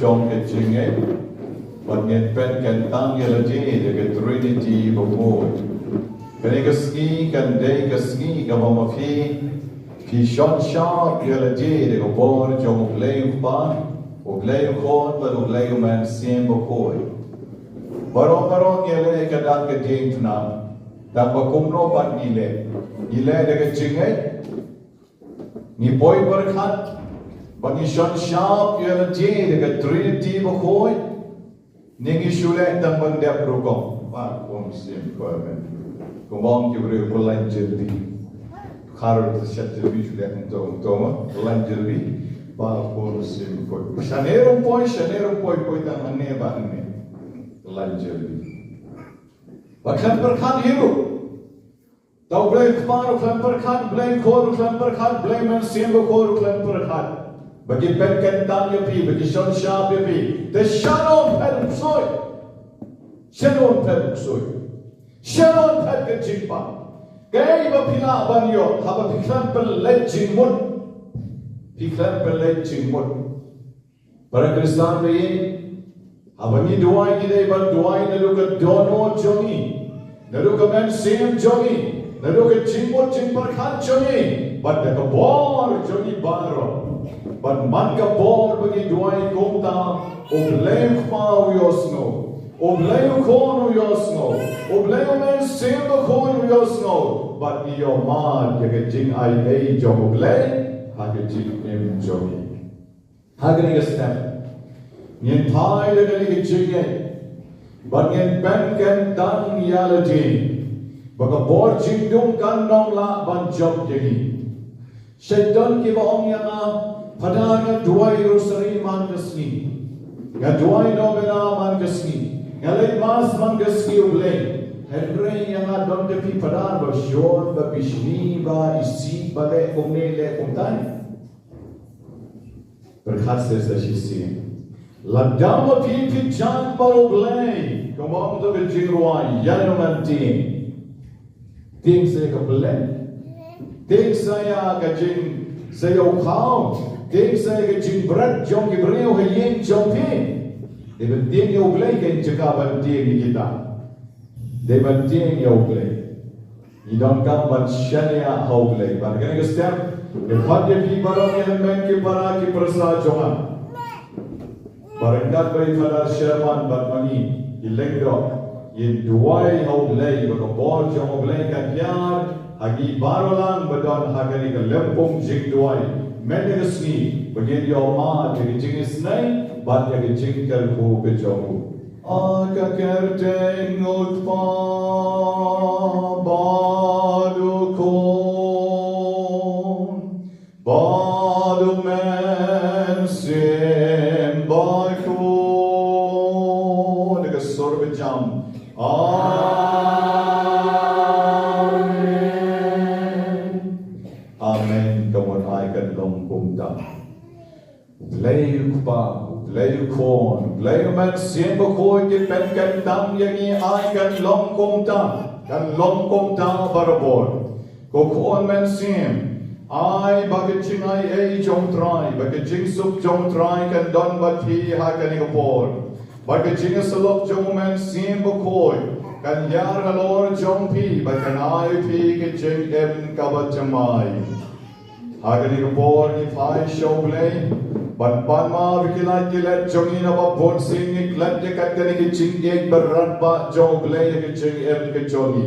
trong cái chuyện ấy và nghe bên cần tăng như là gì để cái Trinity của Ngôi cái này cái ski cần đây cái ski cái mà phi shot như là gì để cái bom trong một lấy một lấy khôn và một lấy man xem của Ngôi baron như là cái đặt cái chuyện nào đặt vào cùng nó bắt như là để cái chuyện ấy như bồi bớt khát bagi shop yang je dekat Trinity berkhoi nengi shule dan bandep rukong pak komsim komen komong kibre bulan jeldi kharut shat jeldi shule untuk bulan jeldi pak komsim koi shanerum poi dan anne ba anne bulan jeldi bahkan berkhan hiru tau blame kemar klan berkhan blame khor klan berkhan blame man sim khor klan berkhan bagi penkentang ya pi, bagi shonshap ya pi, the shalom pen soy, shalom pen kejimpa, kaya bapila banyo, haba piklan pelejing mut, para Kristan ni, haba ni doai ni ban doai nalu ke dono jongi, nalu ke men sim jongi, nalu ke jimut jimparkan jongi, but the bor jongi baro. But man ka bor bagi duai komta obleu khma uyosno obleu khon uyosno obleu men semba khon uyosno but iyo ma ke jing ai ei jom oblei ha ke jing em jomi ha ke ni step nyen thai le ke jing ei but nyen pen ken dan yalaji baka bor jing dum kan dong la ban job jegi shaitan ki baong yang Padahal duai rosary mangasni, ya duai nobena mangasni, ya late mass mangasni ublay. Henry yang adon depi padahal bersyur, berbisni, berisi, balik kumnele kumtai. Berkat sesasi. Ladam api jan barublay, kemam tu berjiruai, yang mantin. Ting saya kebelan, ting saya kajing saya ukau. Ting saya ke jing berat jom ke beriau ke yen jom pe. Dia penting yang ublay ke jaga penting ni kita. Dia penting yang ublay. Idam kam ban shania ublay. Ban kena ke setiap depan dia pi barang yang men ke para ke persa johan. Barangkat beri pada Sherman ban mani ilengdo. Yen duai ublay baka bor jom ublay kan yar hagi barolan badon hagani ke lempung jing duai. Menegasni bagi dia ma jadi jingis nai bat ya jingkal ko bejomu aka kerte ngut pa badu men sim ba ko กสรประจำAmen Amen กำวันอายกันลงกุมดาเพลย์ป่าเพลย์โคนเพลย์แม่เสียงบะโคยที่เป็นกันดังอย่างนี้อายกันลงกุมดากันลงกุมดาบาร์บอร์ก็โคนแม่เสียงไอ้บักจิงไอ้จงตรายบักจิงสุกจงตรายกันดอนบัดทีหากันอีกพอร์บักจิงสลบจงแม่เสียงบะโคยกันยาร์ลอร์จงพีบักนายพีกันจิงกับบัดจมัยหากันอีกพอร์นี่ฝ่ายโชว์เลยบัดปานมาวิกิลาจิเลจงอินาบะพอนสิงนิกลัดจะกันกันอีกจิงเอกบรันบะจงเลยกันจิงกันจงอี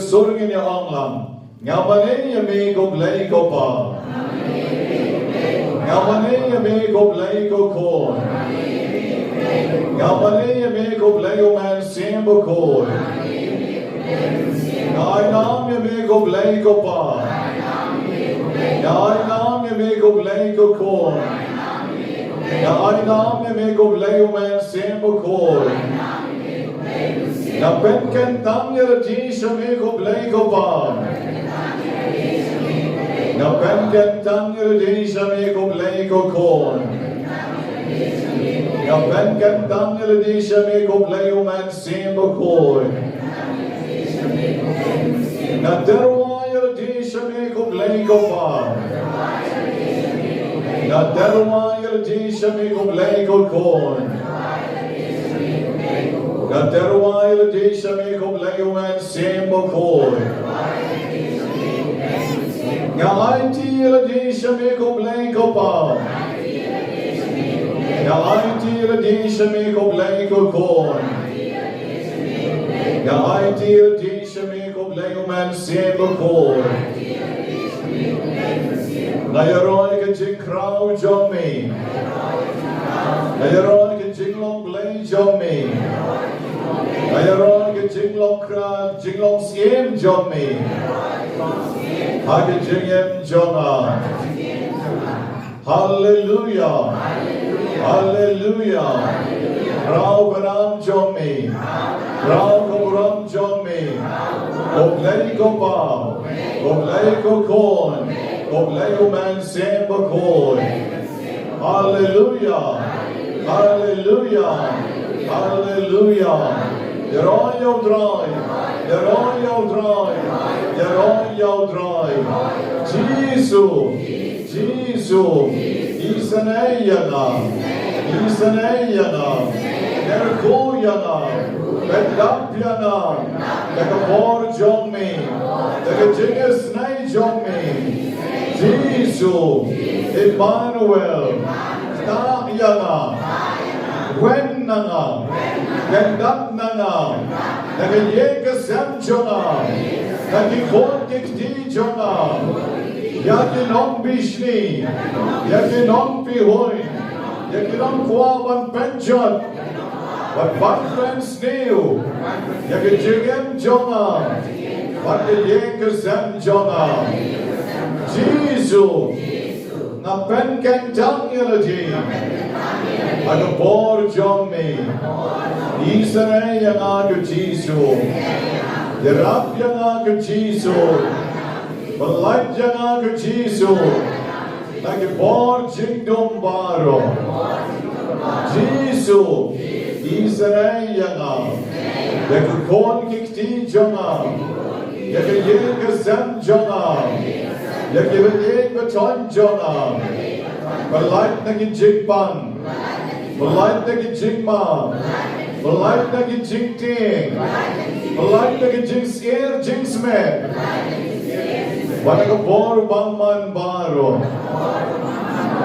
Surgin niya ang lang. Nga ba niya may guglay ko pa? Ngapane yame ko play ko kon. Ngapane yame ko play o man simbo kon. Ngai nam yame ko play ko pa. Ngai nam yame ko play ko kon. Ngai nam yame ko play o man simbo kon. Na pen ken tam yara ji shame ko play ko pa. Na pen ken tam yara ji shame ko play ko kon. Na pen ken tam yara ji shame ko play o man simbo kon. Na derwa yara ji shame ko play ko pa. Na derwa yara ji shame ko play ko kon. Na derwa yara ji shame ko play o man simbo kon. Nga IT yara ji shame ko play ko pa. Nga IT yara ji shame ko play ko kon. Nga IT yara ji shame ko play o man simbo kon. Na yaroy ka jing krao jong me. Na yaroy ka jing long play jong me. Na yaroy ka jing long siem jong me. Ha ka jing em jong a. Hallelujah. Hallelujah. Krao karam jong me. Krao karam jong me. Ko play ko pa. Ko play ko kon. Ko play o man simbo kon. Hallelujah. Hallelujah. Hallelujah. Yaroy o dry. Yaroy o dry. Yaroy o dry. Jesus. Jesus. Isanayana. Isanayana. Nerkoyana. Bedapyana. Nakapor jong me. Nakajingas nay jong me. Jesus. Emmanuel. Takyana. Wenanga. Gandapnanga. Nagayekasam jonga. Nagikon kikti jonga. Yakinong bishni. Yakinong pihoy. Yakinong kuwaban penjot. But one friend's new. Yakijigem jonga. Yakayekasam jonga. Jesus. Na pen ken tang yalaji. Agapor jong me. Isare yang aga Jesus. Derap yang aga Jesus. Belait yang aga Jesus. Nagapor jingdom baro. Jesus. Isare yang aga. Yakakon kikti jonga. Yakayekasam jonga. Yakayek baton jonga. Belait nagi jingpan. Belait nagi jingma. Belait nagi jingting. Belait nagi jingsker jingsme. Wanagapor bangman baro.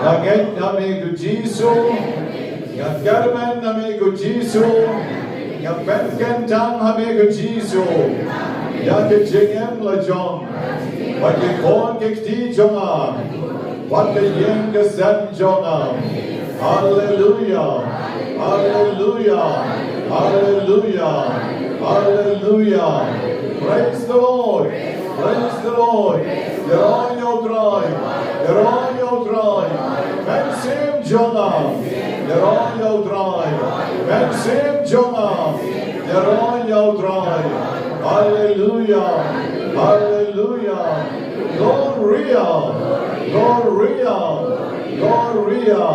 Nagit nami ku Jisu. Nagkarman nami ku Jisu. Nagpetken tang hami ku Jisu. Yakijingem la jong. Wakikon kikti jonga. Wakayeng kasem jonga. Hallelujah. Hallelujah. Hallelujah. Hallelujah. Praise the Lord. Praise the Lord. You're on your drive. You're on your drive. Men same jonga. You're on your drive. Men same jonga. You're on your drive. Hallelujah. Hallelujah. Gloria. Gloria. Gloria.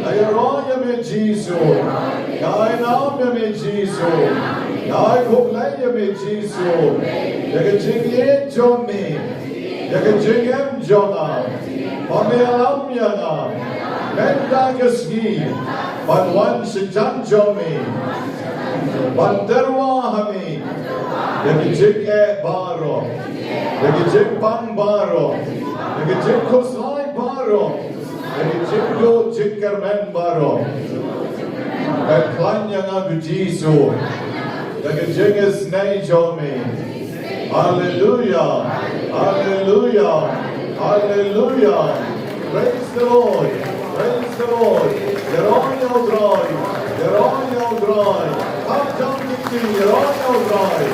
Ayaroya me Jisu. Yai naam me Jisu. Yai kuplaya me Jisu. Yakajingye jomi. Yakajingem jona. Pamealam yana. Menda kasgi. Banwan sijan jomi. Banderwa hami. Yakajing baro. Yakajing pan baro. Yakajing kuslai baro. Yakajing jingkermen baro. Yaklan yang aku Jisu. Yakajing is nay jomi. Hallelujah. Hallelujah. Hallelujah. Praise the Lord. Praise the Lord. You're on your drive. You're on your drive. Come down to me. You're on your drive.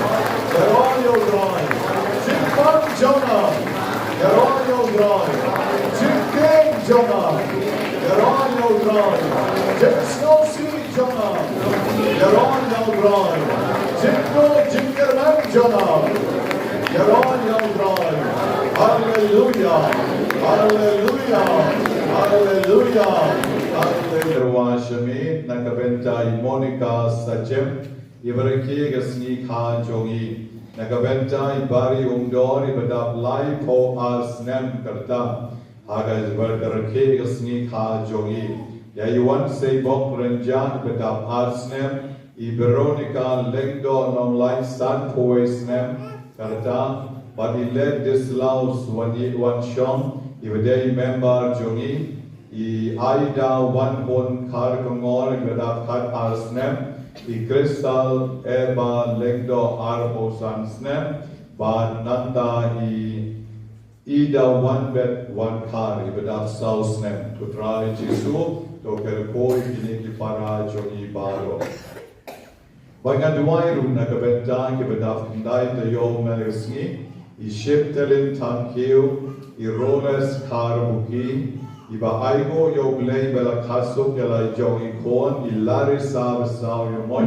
You're on your drive. Chimpan Jonah. You're on your drive. Chimpan Jonah. You're on your drive. Jimsno Sweet Jonah. You're on your drive. Jimno Jinkerman Jonah. You're on your drive. Hallelujah. Hallelujah. Hallelujah. Hallelujah. Shami nakabenta Monica Sajem Ibaraki gasni kha jongi nakabenta Bari Umdor ibadab lai po asnem karta hagaz barkarake gasni kha jongi Yayuan say bok renjan ibadab asnem Iberonica lengdo non lai san poesnem karta but he led this laos one shom Ivadei member jongi I aida one bon kar kongor ibadab khat asnem I crystal eba lengdo arbo sansnem ba nanda I ida one bet one car ibadab sausnem to try Jesu to kerko kini ki para jongi baro Banga duai ru nakabenta ibadab ndai to yo melisni I shiptelin tankeu I roles kar buki Iba aigo yo glei bela kaso kela jongi kon I lari sa sao yo moi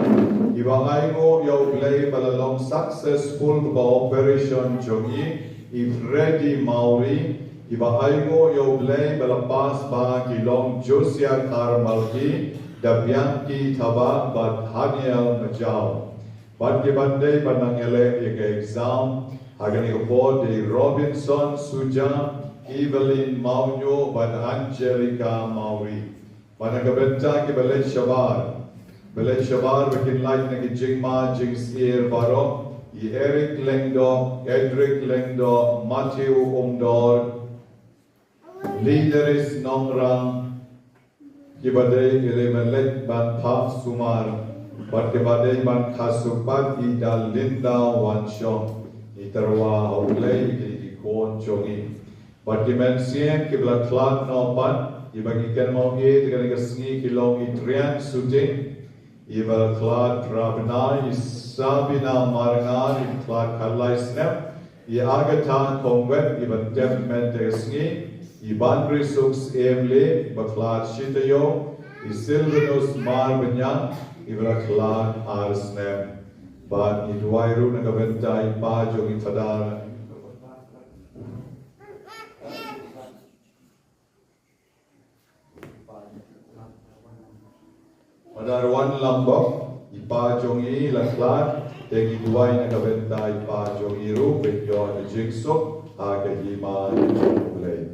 Iba aigo yo glei bela long successful operation jongi I Freddy Mauri Iba aigo yo glei bela pas ba ki long Josia Karmalki da Bianchi Taba bat Haniel Majau Bat ki bande banangele ye exam Hagani ko de Robinson Suja Evelyn Maunyo ban Angelica Mauri. Banagabenta ki Belet Shabar bakin light na ki Jingma Jings Ear Baro. I Eric Lengdo, Edric Lengdo, Matthew Umdor. Leaderis Nongrang. Ki badai Elemelet ban Paf Sumar. Bat ki badai ban Kasupat I Dal Linda Wanshong. I Tarwa Hauglei ki Kon Chongi. But dimension kibla klat no pan ibagi ken mo e tigani kasni kilong itrian suting ibal klat rabna isabina marangan klat kalai snap I agatan kongwet iban development kasni iban risux emle baklat shitayo isilvenus mar banyang ibal klat ar snap but idwairu nagaventa ipa jogi fadar Pada one lambok ipa jongi laklat tegi duai nakabenta ipa jongi ru betyo jigsok agadi ma jongulay.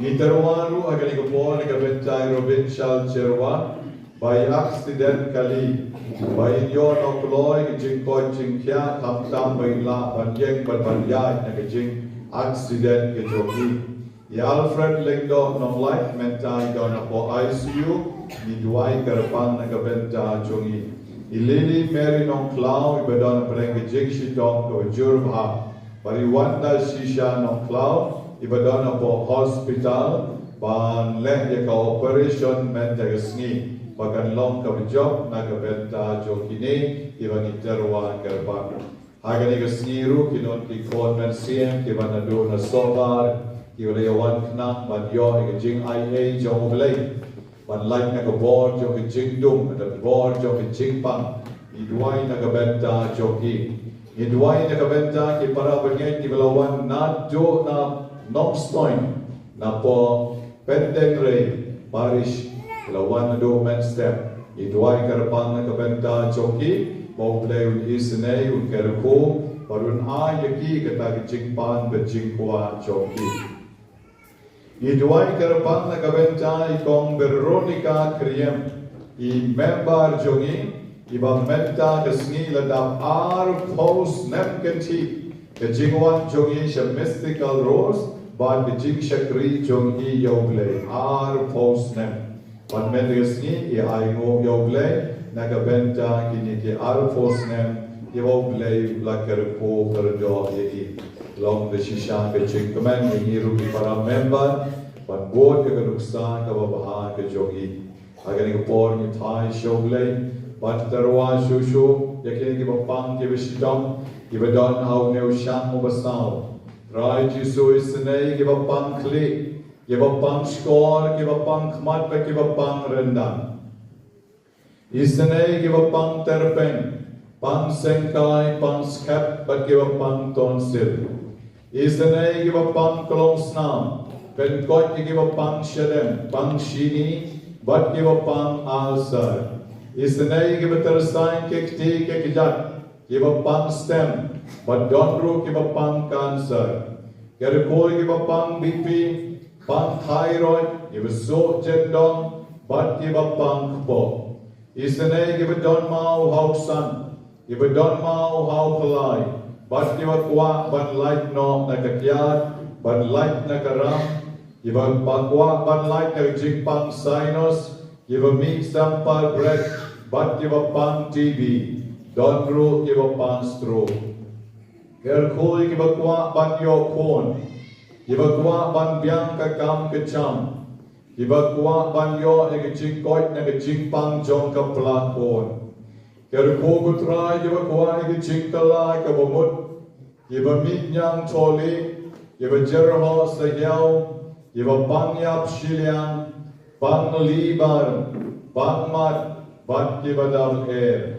Nitaruaru agani kapo nakabenta Robin Shal Cherwa by accident kali by yon okloy jingko jingkya kamtam by la banyeng banbanyay nakajing accident ke jongi. I Alfred Lengdo non life mentai dona po ICU Ni duai karpang nagabenta jongi. I Lily Mary non cloud ibadon prenge jingshi dong ko jurba. Bari wanda shisha non cloud ibadon po hospital ban leh ya ka operation mentagasni. Bagan long ka job nagabenta jongini ibang iterwa karpang. Hagani gasniru kinon ki konven siem kibanado na sobar. Iwalayawan knak badyo ikajing IA jong ublay. Ban like na kabor jong ikajing dum at bor jong ikajing pang. Idway na kabenta joki. Idway na kabenta ki para banyay iwalawan na do na nobstoin na po pendeng ray parish ilawan na do men step. Idway karapang na kabenta joki. Maublay un isinay un kerko. Parun ayaki kata ikajing pan bajing kwa joki. Idwai karpang nagabenta ikong Veronica Kriem I member jongi iba menta kasni ladap ar post nemkenti kajingwan jongi siya mystical rose but kajing shakri jongi yogle ar post nem but menta kasni I aingo yogle nagabenta kini ki ar post nem yogle lakarpo kardo yei long the shisha ke ching kaman ke hiru ki para member but board ke nuksa ka babaha ke jogi agar ke por ni thai shogle but tarwa shushu yakin ke bapang ke bishidam ke badon how ne usham basau rai jisu isnei ke bapang kli ke bapang skor ke bapang khmat ke bapang rendang isnei ke bapang terpen pang sengkai pang skep but ke bapang tonsil isnei ke bapang kolong snam pen kot ke bapang shadem pang shini but ke bapang alsar isnei ke betersain ke kti ke kijat ke bapang stem but donru ke bapang cancer ke koi ke bapang bp pang thyroid ke so jendong but ke bapang kpo isnei ke bedon mau hausan ke bedon mau hau pelai but ke bakwa but light no na kakyat but light na karam ke bakwa but light na jingpang sinus ke meat sampal bread but ke bapang tb donru ke bapang stroke kerkoi ke bakwa ban yo kon ke bakwa ban biang ka kam ke cham ke bakwa ban yo ke jingkoi na ke jingpang jong ka pla kon kerko kutrai ke bakwa ke jingkala ke bomut ke bamit nyang tholi ke bajerho sahyau ke bapang yap shiliang pang libar pang mat bat ke badal air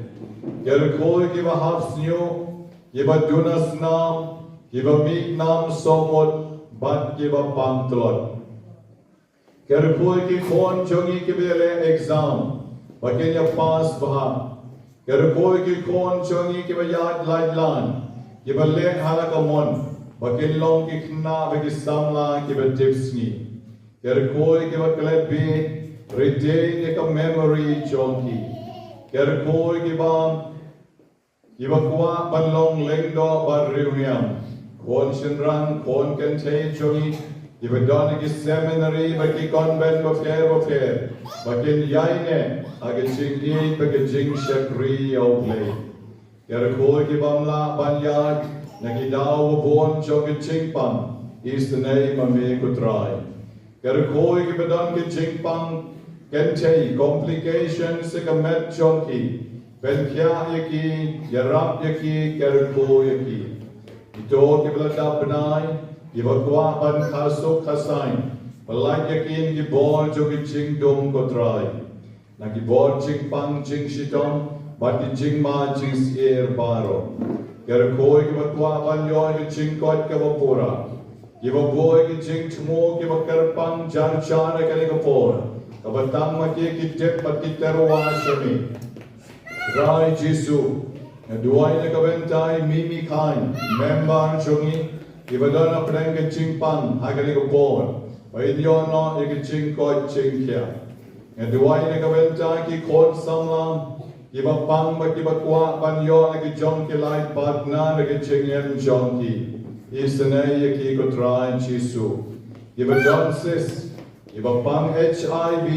kerko ke bahaf snyo ke badunas nam ke bamit nam somot bat ke bapang tlot kerko ke kon jongi ke bele exam bakenya pass baha kerko ke kon jongi ke bayat laidlan ke bale halakamon bakin long ke khna bagi samla ke batipsni kerko ke baklet be retain ke memory jongi kerko ke bam ibakwa banlong lengdo barrium kon shinrang kon kentei jongi ibadon ke seminary baki convent of fair bakin yaine age chingdi baki jing shakri of play kerko ke bamla banyad nagidao bon jogi chingpang is the name of me kutrai kerko ke badon ke chingpang kentei complications ke met jongi ben kya yaki yarap yaki kerko yaki ito ke belada benai ibakwa ban khasuk khasain balai yakin ki bor jogi ching dom kotrai na ki bor ching pang ching shitong but ki ching ma ching sier baro kerko ibakwa ban yo ki ching kot ke bapura ibakwa ki ching chmo ki bakar pang jan chana ke ke por kabatang ma ki tep pat ki terwa shami Rai Jisu, duai na kabentai mimi kain, member chungi, ibadana preng ke chingpang, hagani ko por, baidyono ke chingkot chingkya. Duai na kabentai ki kon samlang, ibapang bakibakwa banyo na ki jong ki light partner na ki chingyen jongki. Isanay ki ko try Jisu. Ibadonsis, ibapang HIV,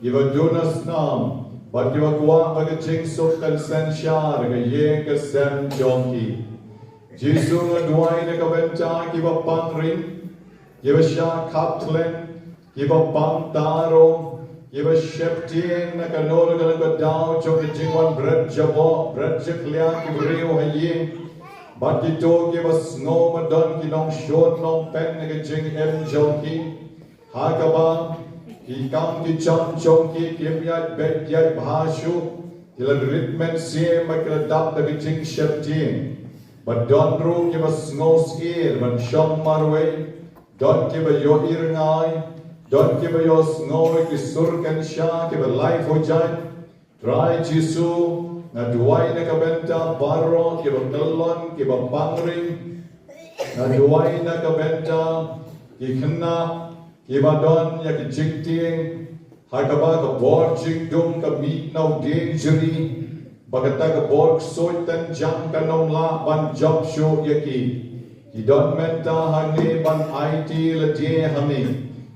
ibadunas nam, but you are going to ching so consensya ke ye ke sem jonki jisu na duai na ka benta ki ba pang rin ki ba sha kaptlen ki ba pang taro ki ba shepting na ka no ka dao jo ke jingwan bread jabo bread jeklia ki brio haye but ki to ki ba snow madon ki nong short nong pen na ke jing em jonki ha ka ba ki kam ki cham chong ki kimyat bet yat bhashu ila ritmen se makla dap da ching shepti but don ru ki was no skill man shom marwe don ki ba yo irngai don ki ba yo snow ki sur kan sha ki ba life ho jan try jisu na duai na ka benta barro ki ba talon ki ba pangring na duai na ka benta ki khna ibadon ya ki jingting hakaba ka bor jing dum ka meet no danger bagata ka bor soitan jam ka nong la ban job show yaki idon menta hane ban IT la je hame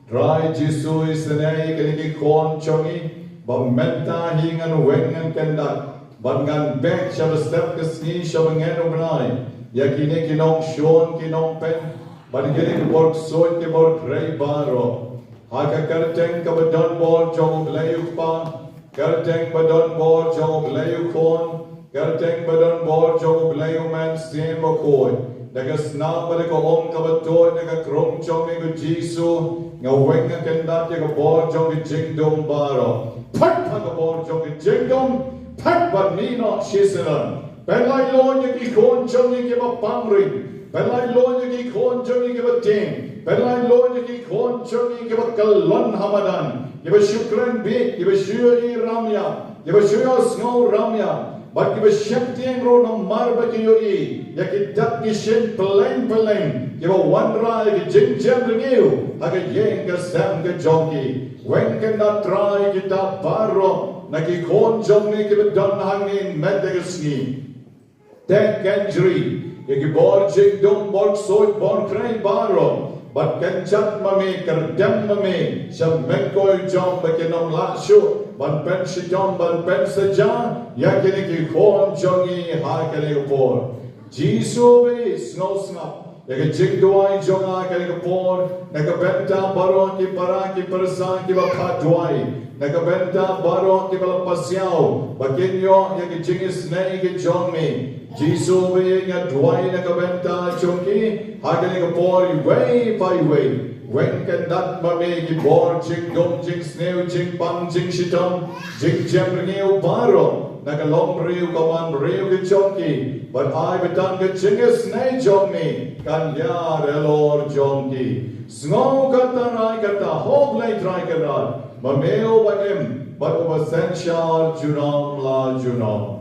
try jisu isnai ka ni kon chongi ban menta hingan wengan kendak ban gan back shall step ka sni shall ngen obnai yakini kinong Sean kinong pen ban kini bor soy ke bor grey baro haka karteng ka badon bor jong layu pa karteng badon bor jong layu kon karteng badon bor jong layu man sim koy daga snam bale ko om ka bato daga krom jong ni jisu ngaweng ka kendat ya ko bor jong jingdom baro phat ka bor jong jingdom phat ban ni no shisalan ben lai lo như cái khôn trong như cái bắp băng rình, ben lai lo như cái khôn trong như cái bắp tiền, ben lai lo như cái khôn trong như cái bắp kalon hamadan, cái bắp shukran bi, cái bắp shui ramya, cái bắp shui snow ramya, but cái bắp shaktiang ro nam mar ba cái yoi, ya cái dat cái shen plain, cái bắp wanra cái jing jam renew, ha cái yeng cái sam cái jongi, when can that try cái ta baro, na cái khôn trong như cái bắp don hangin med cái ski. Ten kanjri, yaki bor jingdom bor soy bor kray baro, but kanchat mame kardem mame, shab menkoy jom bakinom la shu, ban pen shijom ban pen saja, yakini ki khon jongi ha kani bor. Jisu we snow snap, yaki jingduai jonga kani bor, nakabenta baro ki para ki persa ki bakadwai. Nakabenta baro ki balapasyaw, bakinyo yaki jingis nay ki jongmi. Jisu we nga dwai nakabenta chungki, hakani ka por way by way. When can that mame ki bor jing dom jing sneo jing pang jing shitam jing jem rineo baro nakalong riu kaman riu ki chungki, but I betan ka jingis nay jongmi kan ya relor jongki. Sngo kata rai kata hog lay try karat. Mameo banim, but over sensual junam la junam.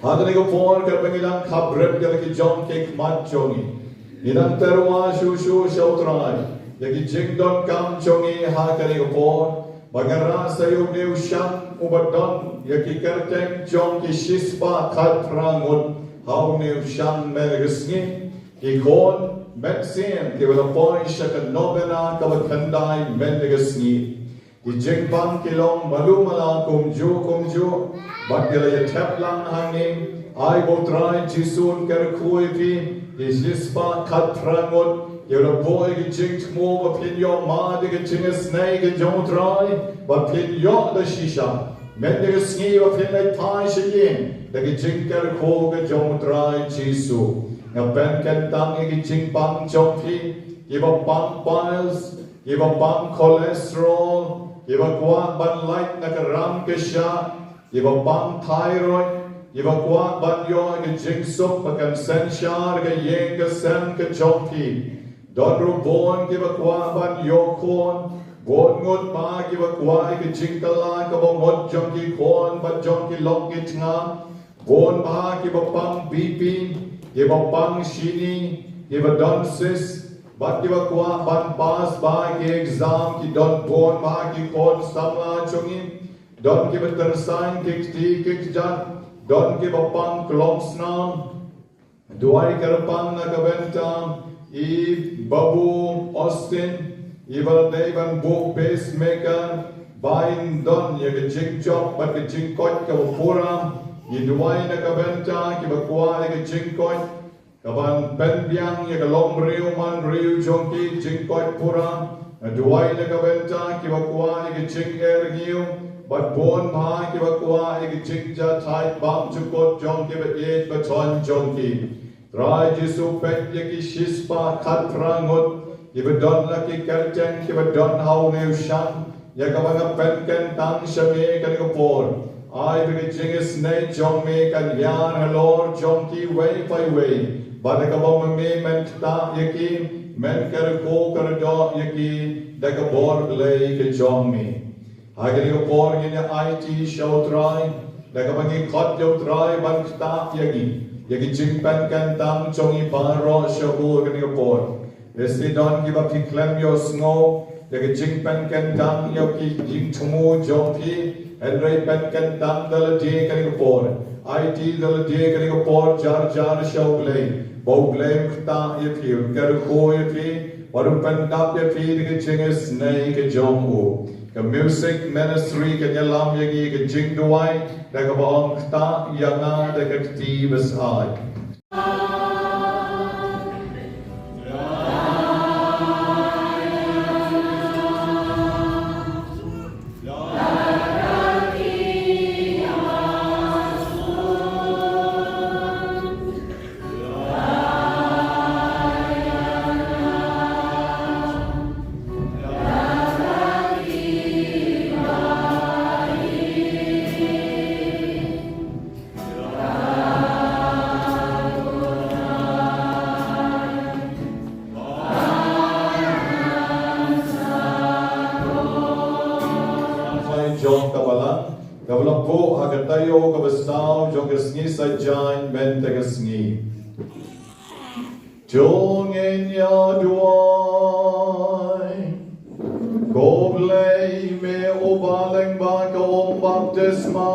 Hadani ko por karbangilang kabrep yaki jom kek mat jongi. Inang terwa shushu shautrai. Yaki jingdon kam jongi hakani ko por. Bagara sayog ni usyang ubadon yaki kerteng jong ki shispa katrangut. Hau ni usyang mergesni. Ikon Maxim, ki wala point siya ka nobena ka bakyndai mendegasni. Di jingpang kilong malumala kumju, bat kila ya tep lang hangin, ay botray jisun kerkuy pi, di sispa katrangot, ki wala boy ki jingtmo bapinyo ma di ki jingisnay ki jongtray, bapinyo da shisha. Mendegasni bapinay tay siyin, da ki jingkerko ki jongtray jisu. Nga pen kentang iki jingpang jongpi, iba pang piles, iba pang cholesterol, iba kuat ban light na karam kesya, iba pang thyroid, iba kuat ban yo iki jingsuk pakan sensyar ke yeng ke sen ke jongpi. Don rubon iba kuat ban yo kon, bon ngut ma iba kuat iki jingtala ke bongot jongki kon ban jongki lokit nga, bon ma iba pang BP, Iba pang shini, iba donsis, bat iba kuah ban pas ba ki exam ki don bon ma ki kon samla chungi, don ki tersain ki ti ki jan, don ki iba pang klongsnam, duai kerpang na kabentam, I babu Austin, iba devan book pacemaker, bain don ya ki jing chop bat ki jing kot ka puram. Iduai na kabenta ki bakwa ki jingkoi kaban penbiang ya kalom riu man riu jongki jingkoi pura duai na kabenta ki bakwa ki jing ergiu bat bon ma ki bakwa ki jingja thai bam chukot jongki bat ye baton jongki trai jisu pet ya ki shispa khatrangot ki badon la ki kerteng ki badon hau neu shan ya kabanga penken tang shame kan ko por I begin is nay jong me kan yan halor jong ki way by way. Badakabong me men ta yaki men kar ko kar do yaki dakabor lay ke jong me. Hagani ko por ginya IT show try dakabangi khot yo try ban ta yaki jingpan kan tang jong I paro show gani ko por. Esti don give up klem yo snow yaki jingpan kan tang yaki jing tumu jong pi and right pen can tang the day can go por. IT the day can go por jar show play. Bow blame ta if you get a co if he, or pen up if he the chingus nay ke jong ho. The music ministry can yalam yagi ke jing duai, the gabong ta yanga the active as I. Kawalang po agatayo kabasaw jong kasngi sadyan bente kasngi. Jong enya duay Koblay me ubaleng ba kaom baptisma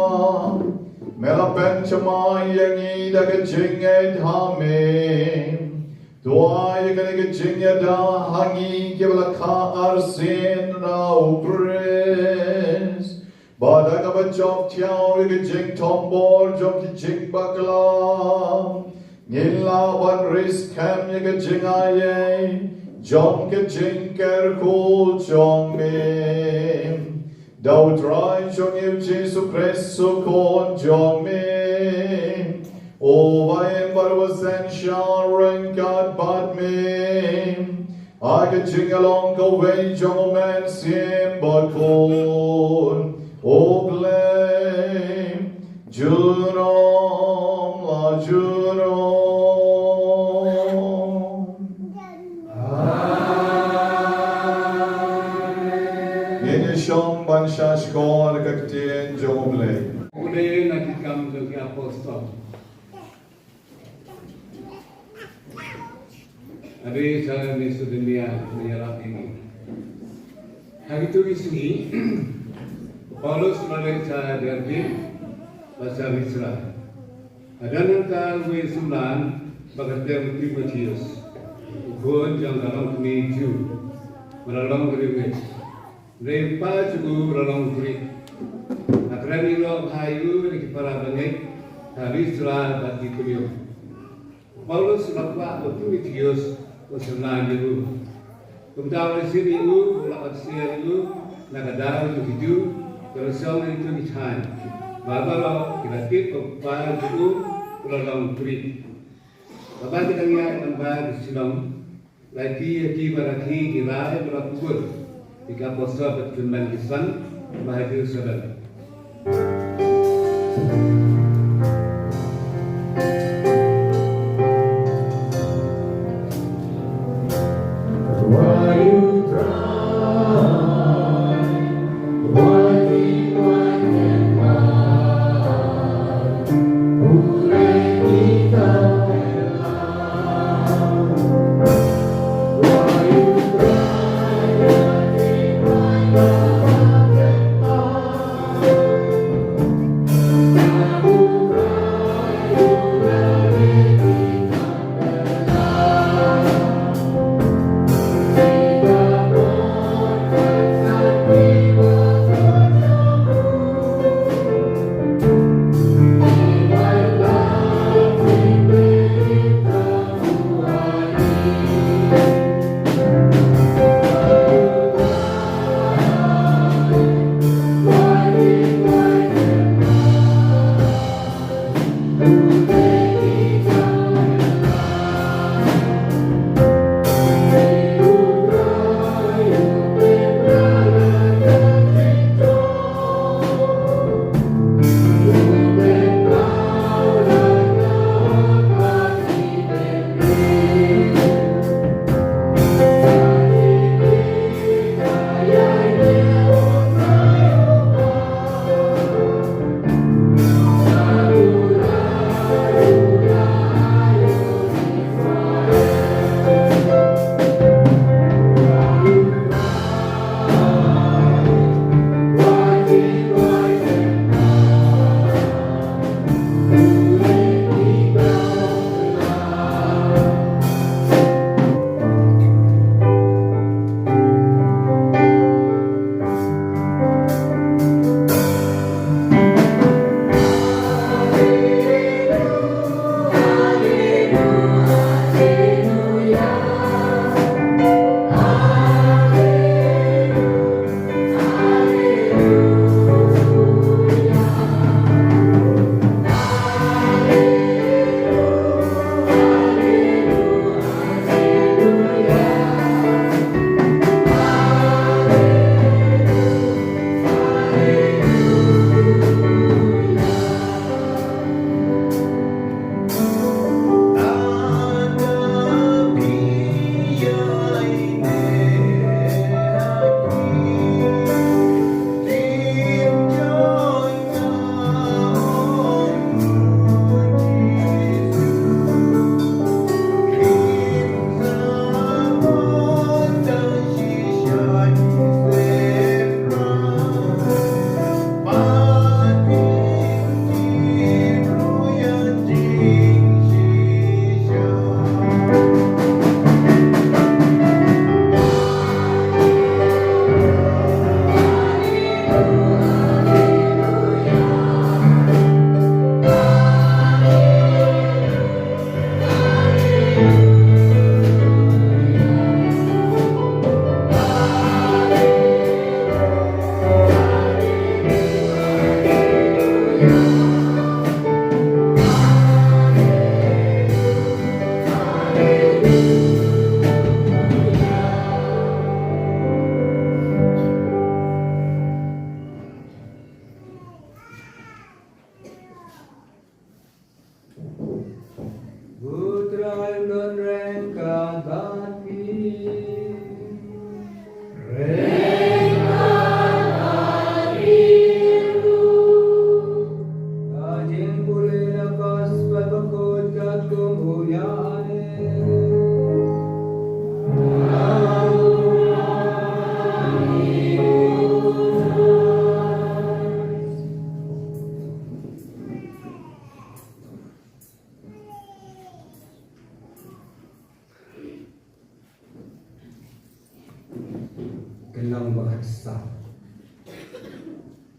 Mela penchama yangi daga jinged hamim Duay kaniga jingya da hangi kibla ka arsin na upres Bada ka ba jom tiaw iga jing tombor jom ki jing bakla Nila ban ris kam iga jing aye Jom ke jing ker kul jong mim Dau drai jong il Jesu Christu kon jong mim O vayen barwasen sharren God bad mim I can jing along go way jong man sim bakul O blame Junom la Junom Amen Shong ban shashkor kaktien joble Ule nakikam to the Apostolic. Hari saya ni sudunia menyerap ini. Hari itu isni Paulus menerima dari bahasa Israel. Ada nanti gue sunan bagian Timotius. Gue jangan kami Jew melalui gue. Mereka juga melalui gue. Akhirnya lo hayu di para banyak dari Israel bagi kuliah. Paulus melakukan Timotius usulan itu. Kemudian sini itu melakukan siar itu nagadar itu hidup. Terusang itu dicapai. Bapak kita tip kepada itu pulang puri. Bapak kita lihat nampak di Silong. Lagi berarti kita berlaku. Jika Apostolic berjumpa Islam, bahagia saudara.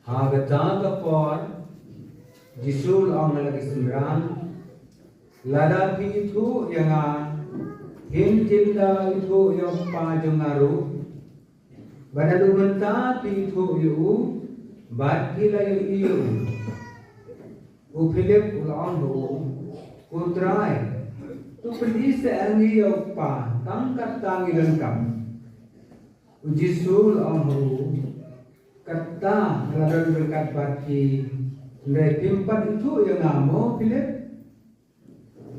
Hagata kapor Jisul ang nalagisimran Lada pi itu yang hintinda itu yang pajang ngaru Banadu menta pi itu yu Bat gila yu Philip ulang ho Kutrai Tu pedis anggi yang pa Tangkat tangi lengkap Jisul ang ho Kata Naladan berkat baki Dari timpat itu yang namo Philip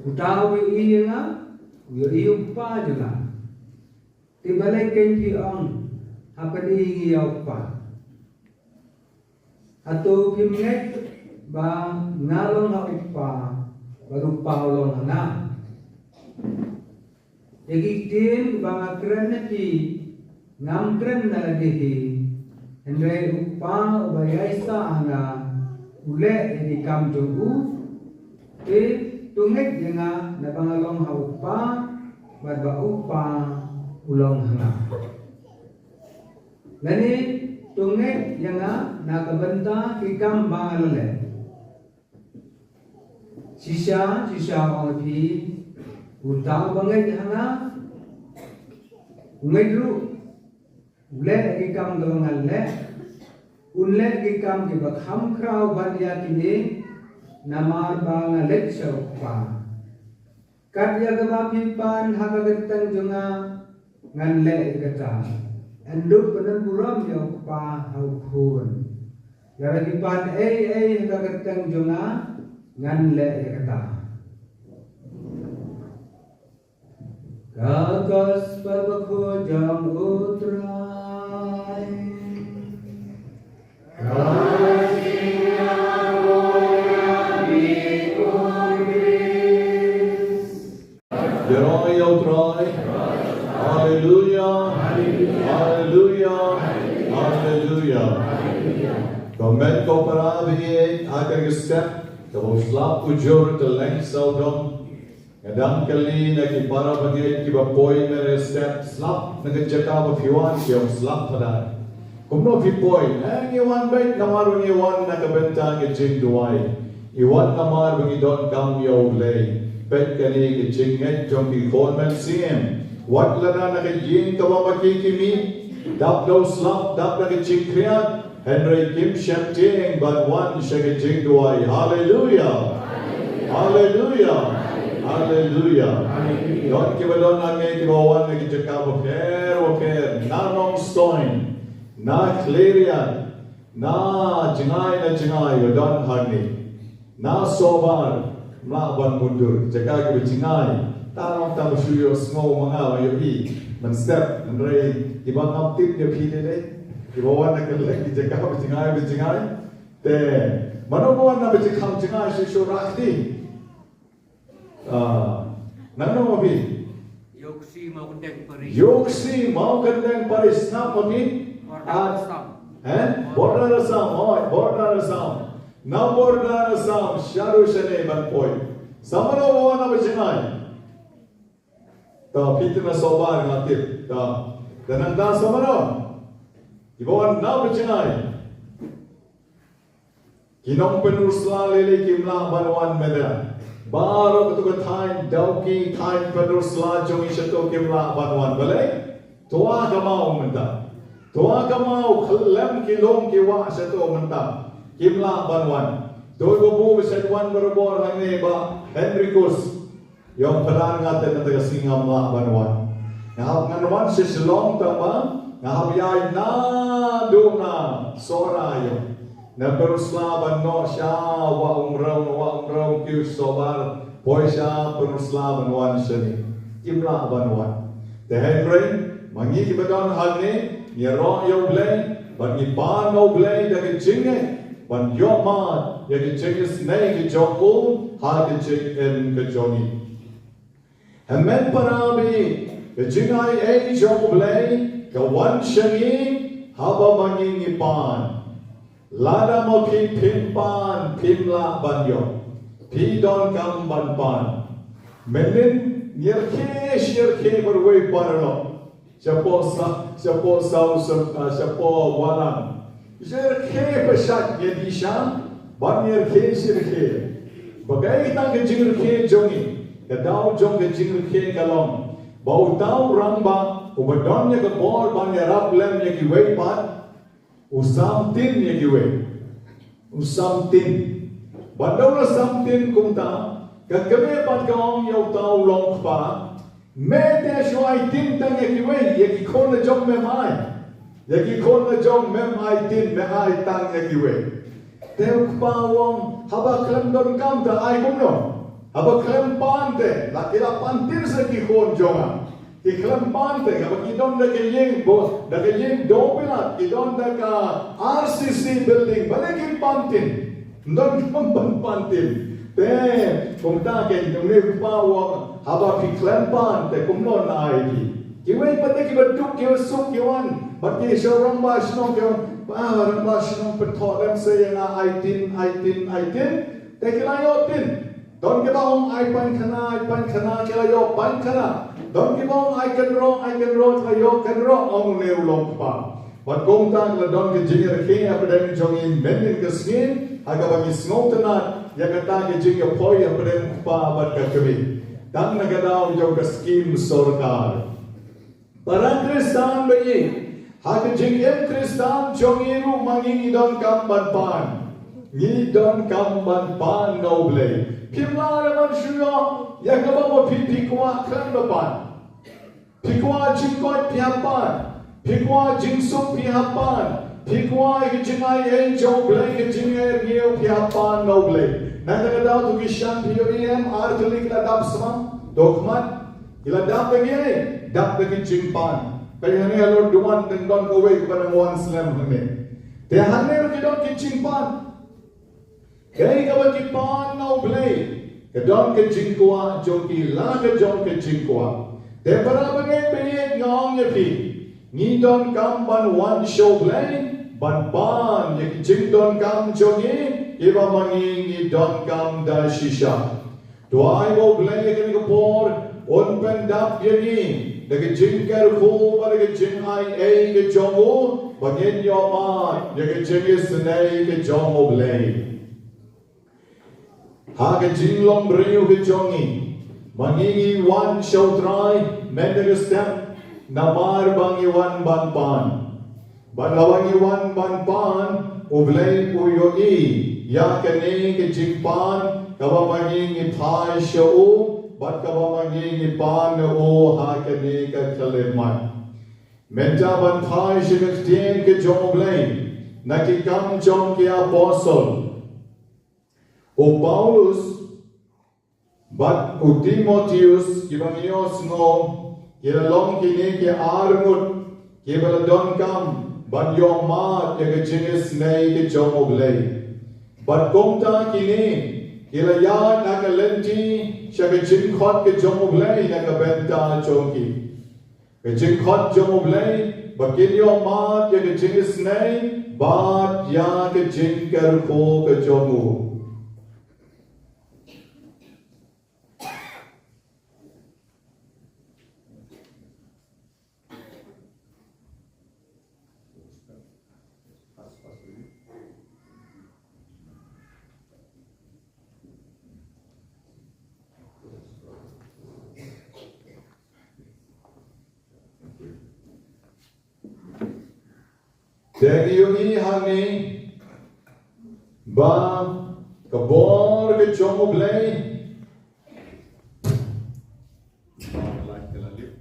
Utawi iya Iyo pa juga Tibalay kenti ang Hapadi iya pa Ato pimnek Ba ngalong na upa Baru paulong na Yagitin ba ngakren na ti Ngamkren na ladihi Hendray upa Ubayay sa anga Ule Yagi kam junggu Tungit nga napangalong haupa badba upa ulong hanga. Lani tungit nga nakabenta kikam bangalale. Sisya wangapi utang bangit hanga ungidru ule kikam gawangale unle kikam kibakham kraw badya kini Namar bang leksha pa Kadya gaba pimpan hakagatang junga Nganle ikata Anduk panan buram yaw pa haukun Yara kipan ay hakagatang junga Nganle ikata Kakas pabako jam utray Hallelujah, Hallelujah, Hallelujah. Komen ko parabihin agar step kabo slap ujur teleng saudom kadang kali nagi para bagian kiba point mere step slap nagajaka ba fiwan kiyong slap pada kumno fi point iwan bait namar ni iwan nakabenta ng jing duway iwan namar bagi don kam yo lay bet kali ki jinget jong ki konmen sim wat lana nakajing kawa makikimi dap daw slap dap nakajikriat Henry Kim Shemting but one shagajing duway hallelujah hallelujah hallelujah don kiba don angay kiba wan nagijaka waker nanong stoin na klerian na jingay don hagni na sobar mlaban mundur jaga kiba jingay Tarong tamu suyo semua mga wayohi men-step menrei ibang kaptip dia pilih deh ibawan nak kelek dijaga berjengai te manobuan na berjekam jengai syurakti nano mabi Yoksi mau kendeng paris na mabi border rasam na border rasam sharu shane ban poi samano buan na berjengai ta pitna sobar ngatip ta dan anda samano ibawan na berjengai kinong penurusla lele kimla banwan meda baro ketuga tain dauki tain penurusla jongi shato kimla banwan bale toa gamau menta toa gamau khalam kilom kiwa shato menta kimla banwan doi bobu besadwan berbor hangne ba Henricus yang pelan ngaten nataga singam la banwan ngahap nganwan sisilong tama ngahap yai na do na sora yo na peruslaban no sya wa umrau kiu sobar poi sya peruslaban wan shani kimla banwan te Henry mangi kibadon hagne ni ro yo blay ban ni ban no blay daga jinge ban yo ma ya ke jinge snake ke jokul ha ke jing ke jongi Hamen parabi kejingai jok blay kawan shangi haba manging ipan lada mo pimpan pimla banyo pidon kam banpan menin nyerke berway parlo siapa walang Jerke pesat ye di Syam, banyer ke sirke. Bagai kita ke jingke jongi, ke dau jong ke jingke kalong. Bau tau ramba, ubadonnya ke bor banyer rap lem ye kiwe pat, usam tin ye kiwe, usam tin. Bandau la sam tin kumta, ke kebe pat kaong yau tau long pa, me te shuai tin tang ye kiwe, ye ki kon le jong me mai. Yaki kon na jong mem ai tin me ai tang yaki we. Teo kpawong haba klem don kam ta ai kum no. Haba klem pan te la kila pantin sa ki kon jonga. Ki klem pan te haba ki don da ke yeng bo da ke yeng do pila ki don da ka RCC building bale ki pantin. Don kam pantin. Te kum ta ke dong ne kpawong haba ki klem pan te kum no na ai ki. Ki we pate ki baduk ki suk ki wan. Bagi seorang basnong yang orang basnong petolem saya na aitin, tekilayotin. Don kita ong aipan kana kilayo pan kana. Don kita ong aikan ro kayo kan ro ong neulong pa. Bat kong tang la don ke jingir king apa dan jongin menin keskin aga bagi snotenat ya kata ke jingir poi apa dan pa bat kami. Tang nagadau jong keskim sorkar. Para Kristen bayi Hak jingem Kristan jongiru mangi don kamban pan. Ni don kamban pan noble. Pimlara man shuyo yakaba mo pikwa kan ban. Pikwa jingkot pihapan. Pikwa jingsuk pihapan. Pikwa jingai enjo ble jingai niu pihapan noble. Nanti daw tu kishan piyo artilik ladap sama dokmat iladap begini dap begi jingpan. Kaya ni alor duman dan don kowe kepada wan slam hane. Te hane ki don ki chimpan. Kaya ka ki pan no blay. Ke don ke jingkwa joki la ke jon ke jingkwa. Te para bangai pe ngong ye pi. Ni don kam ban wan show blay. Ban pan ye ki jing don kam jongi. Iba mangi ni don kam da shisha. Tuai bo blay ke ni por on pendap ye ni. Dagi jingker ko bagi jing ai ke jongo bagin yo ma dagi jing snai ke jongo blay ha ke jing long breu ke jongi mangi wan show try mendeg step namar bangi wan ban pan balawangi wan ban pan ublay uyo ya ke ne ke jing pan kabamangi ni thai show Bat kabamangi ni pan o ha ke ne ka kaleman. Menta ban thai shikhtien ke jomoblay. Naki kam jom ke apostle. O Paulus bat o Timotheus kibangios no kilalong kini ke armut ke baladon kam ban yo ma ke jingis nei ke jomoblay. Bat komta kini Kilayat nakalenti siya ke jingkot ke jomoblay nakabenta chongki. Ke jingkot jomoblay bakilyo mat ya ke jingisnay bat ya ke jingker ko ke jomu. Dari yungi hani ba kabor ke chomo blay like the lip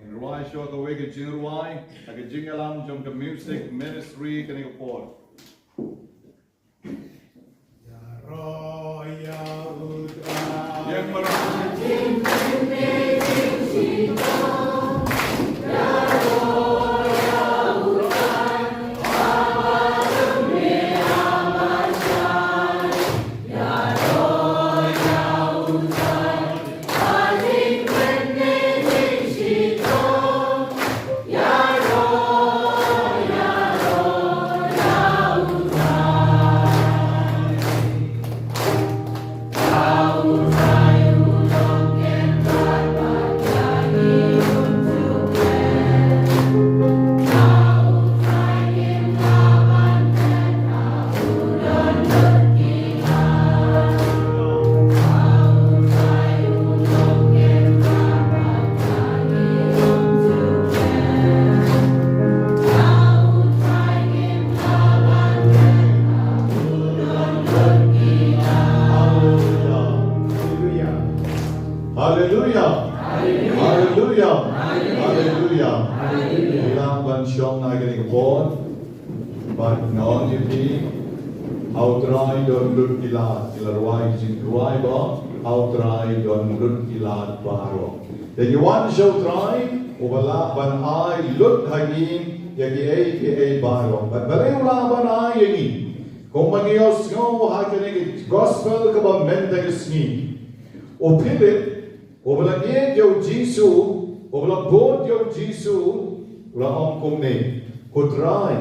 in ruai show the way ke jing ruai ke jing alam jom ke music ministry ke ni por ya ro ya udra yang marah but no you be how try don lut kilat ilarwai jing ruai ba how try don lut kilat baro then you want show try ubala ban ai lut hagin yagi ai baro but balai ula ban ai yagi kung manios ngo hakene gospel ka ba menta kisni o pivot ubala ye yo jisu ubala bod yo jisu ula om kumne kutrai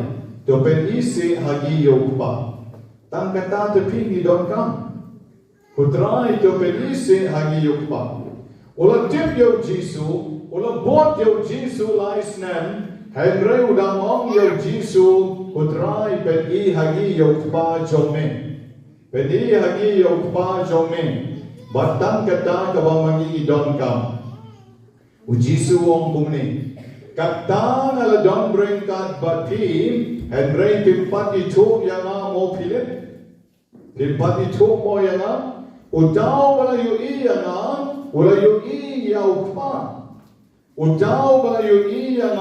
to pen isi hagi yo pa tang kata te pingi don kam kutrai to pen isi hagi yo pa ula tip yo jisu ula bod yo jisu lais nem henre udang om yo jisu kutrai pen I hagi yo pa jome pen I hagi yo pa jome batang kata ka ba mangi don kam u jisu om kumne Katang ala don bring kat batim and bring pimpat itu yang mo pilit pimpat itu mo yang utau bala yu I yang ula yu I yau pa utau bala yu I yang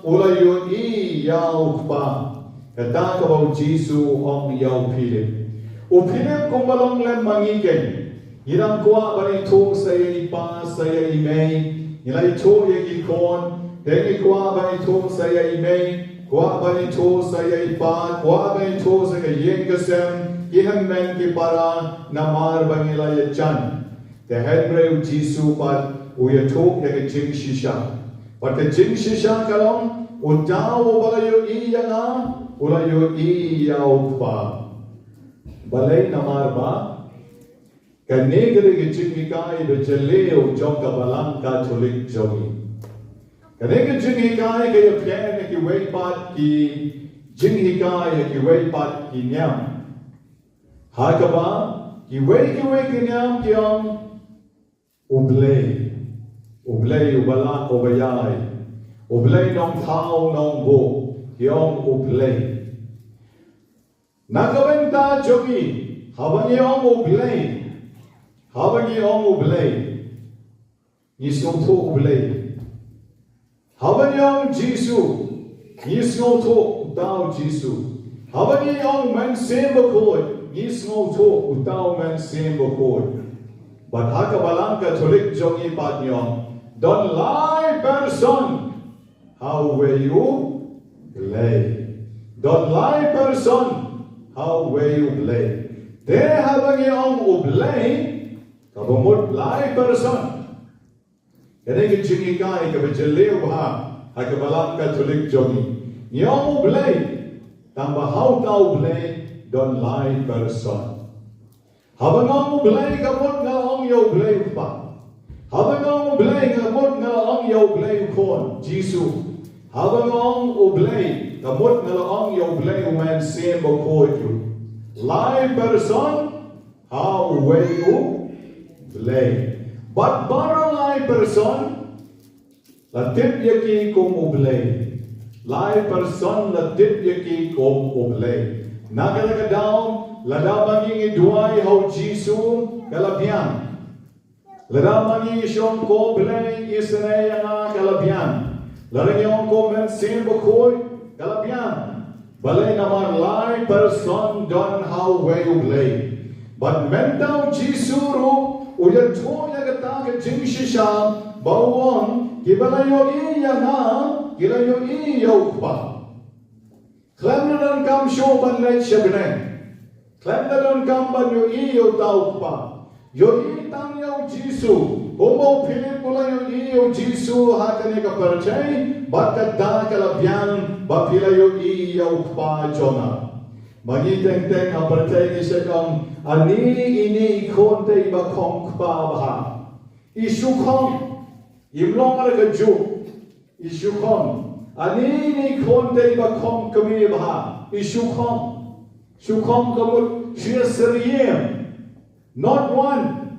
ula yu I yau pa kata kabau Jisu om yau pilit u pilit kumbalong lem mangiken irang kuah bala itu saya ipa saya imei nilai itu yang ikon Tengi kuah bani tu saya imei, kuah bani tu saya ipat, kuah bani tu saya yengesem, ihan men ki para namar bani laya chan. Te henre u Jisu pat uya tu ya ke jing shisha. Pat ke jing shisha kalong utau balayo I yana, ulayo I yau pa. Balai namar ba? Kanegre ke jing ikai bejeleo jong kabalang Katolik jogi. Kaneka jing hikai kaya pian ki wei pat ki jing hikai ki wei pat ki nyam. Hakaba ki wei ki nyam ki om ublei ubala obayai ublei nong thao nong bo ki om ublei. Nakabenta jogi habangi om ublei nisong to ublei. Habanyong Jisu, Nisno to utau Jisu. Habanyong man semba kod, Nisno to utau man semba kod. But hakabalang Katolik jongi patnyong, don't lie person, how will you play? Don't lie person, how will you play? Te habanyong ublay, kabamut lie person. Kene ke jingi kai ke bejeleu ba hakabalang Katolik jogi nyong ublay tamba how tau ublay don lie person habangong ublay kamot nga ong yo ublay pa habangong ublay kamot nga ong yo ublay kon Jisu habangong ublay kamot nga ong yo ublay man sembo ko you lie person how way you ublay. But bara lai person latip yaki kum ublay. Lai person latip yaki kum ublay. Nagalaga down ladabanging iduay how Jisu kalabian. Ladabanging isyong ko blay isanay nga kalabian. Larayong ko men simbo koy kalabian. Balay naman lai person don how way ublay. But mentaw Jisu ro uya toya kata ke jing shisha bawang kibalayo iya na kilayo iya ukpa klamnadan kam show banlay shabne klamnadan kam banyo iya tau ukpa yo itang yo Jisu homo Philip kulayo iya Jisu hakane ka parchay bakada kalabyan bapilayo iya ukpa jona Magi teng-teng apartay ni siya kong ini ikonte iba kong kpabaha. Isu kong, imlong ka ju, isu kong. Ini ikonte iba kong kami baha. Isu kong kamut siya seriem. Not one,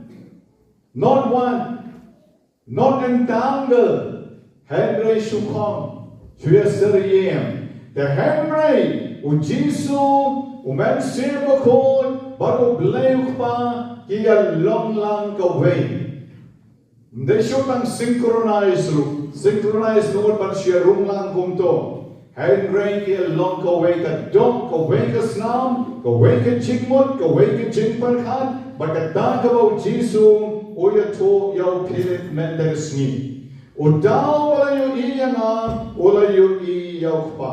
not entangle. Henry isu kong siya seriem. The Henry o Jisu, o man semba kon, baru beliau pa kia long lang kaway. They should synchronize Lord pan siya rung lang kumto. Hai rai ke long ka wei ka dong ka wei ka snam ka wei ka chingmot ka wei ka chingpan khat ba ka ta ka bau jisu o ya to yau philet men da sni o dau la yu I nga o la yu I yau pa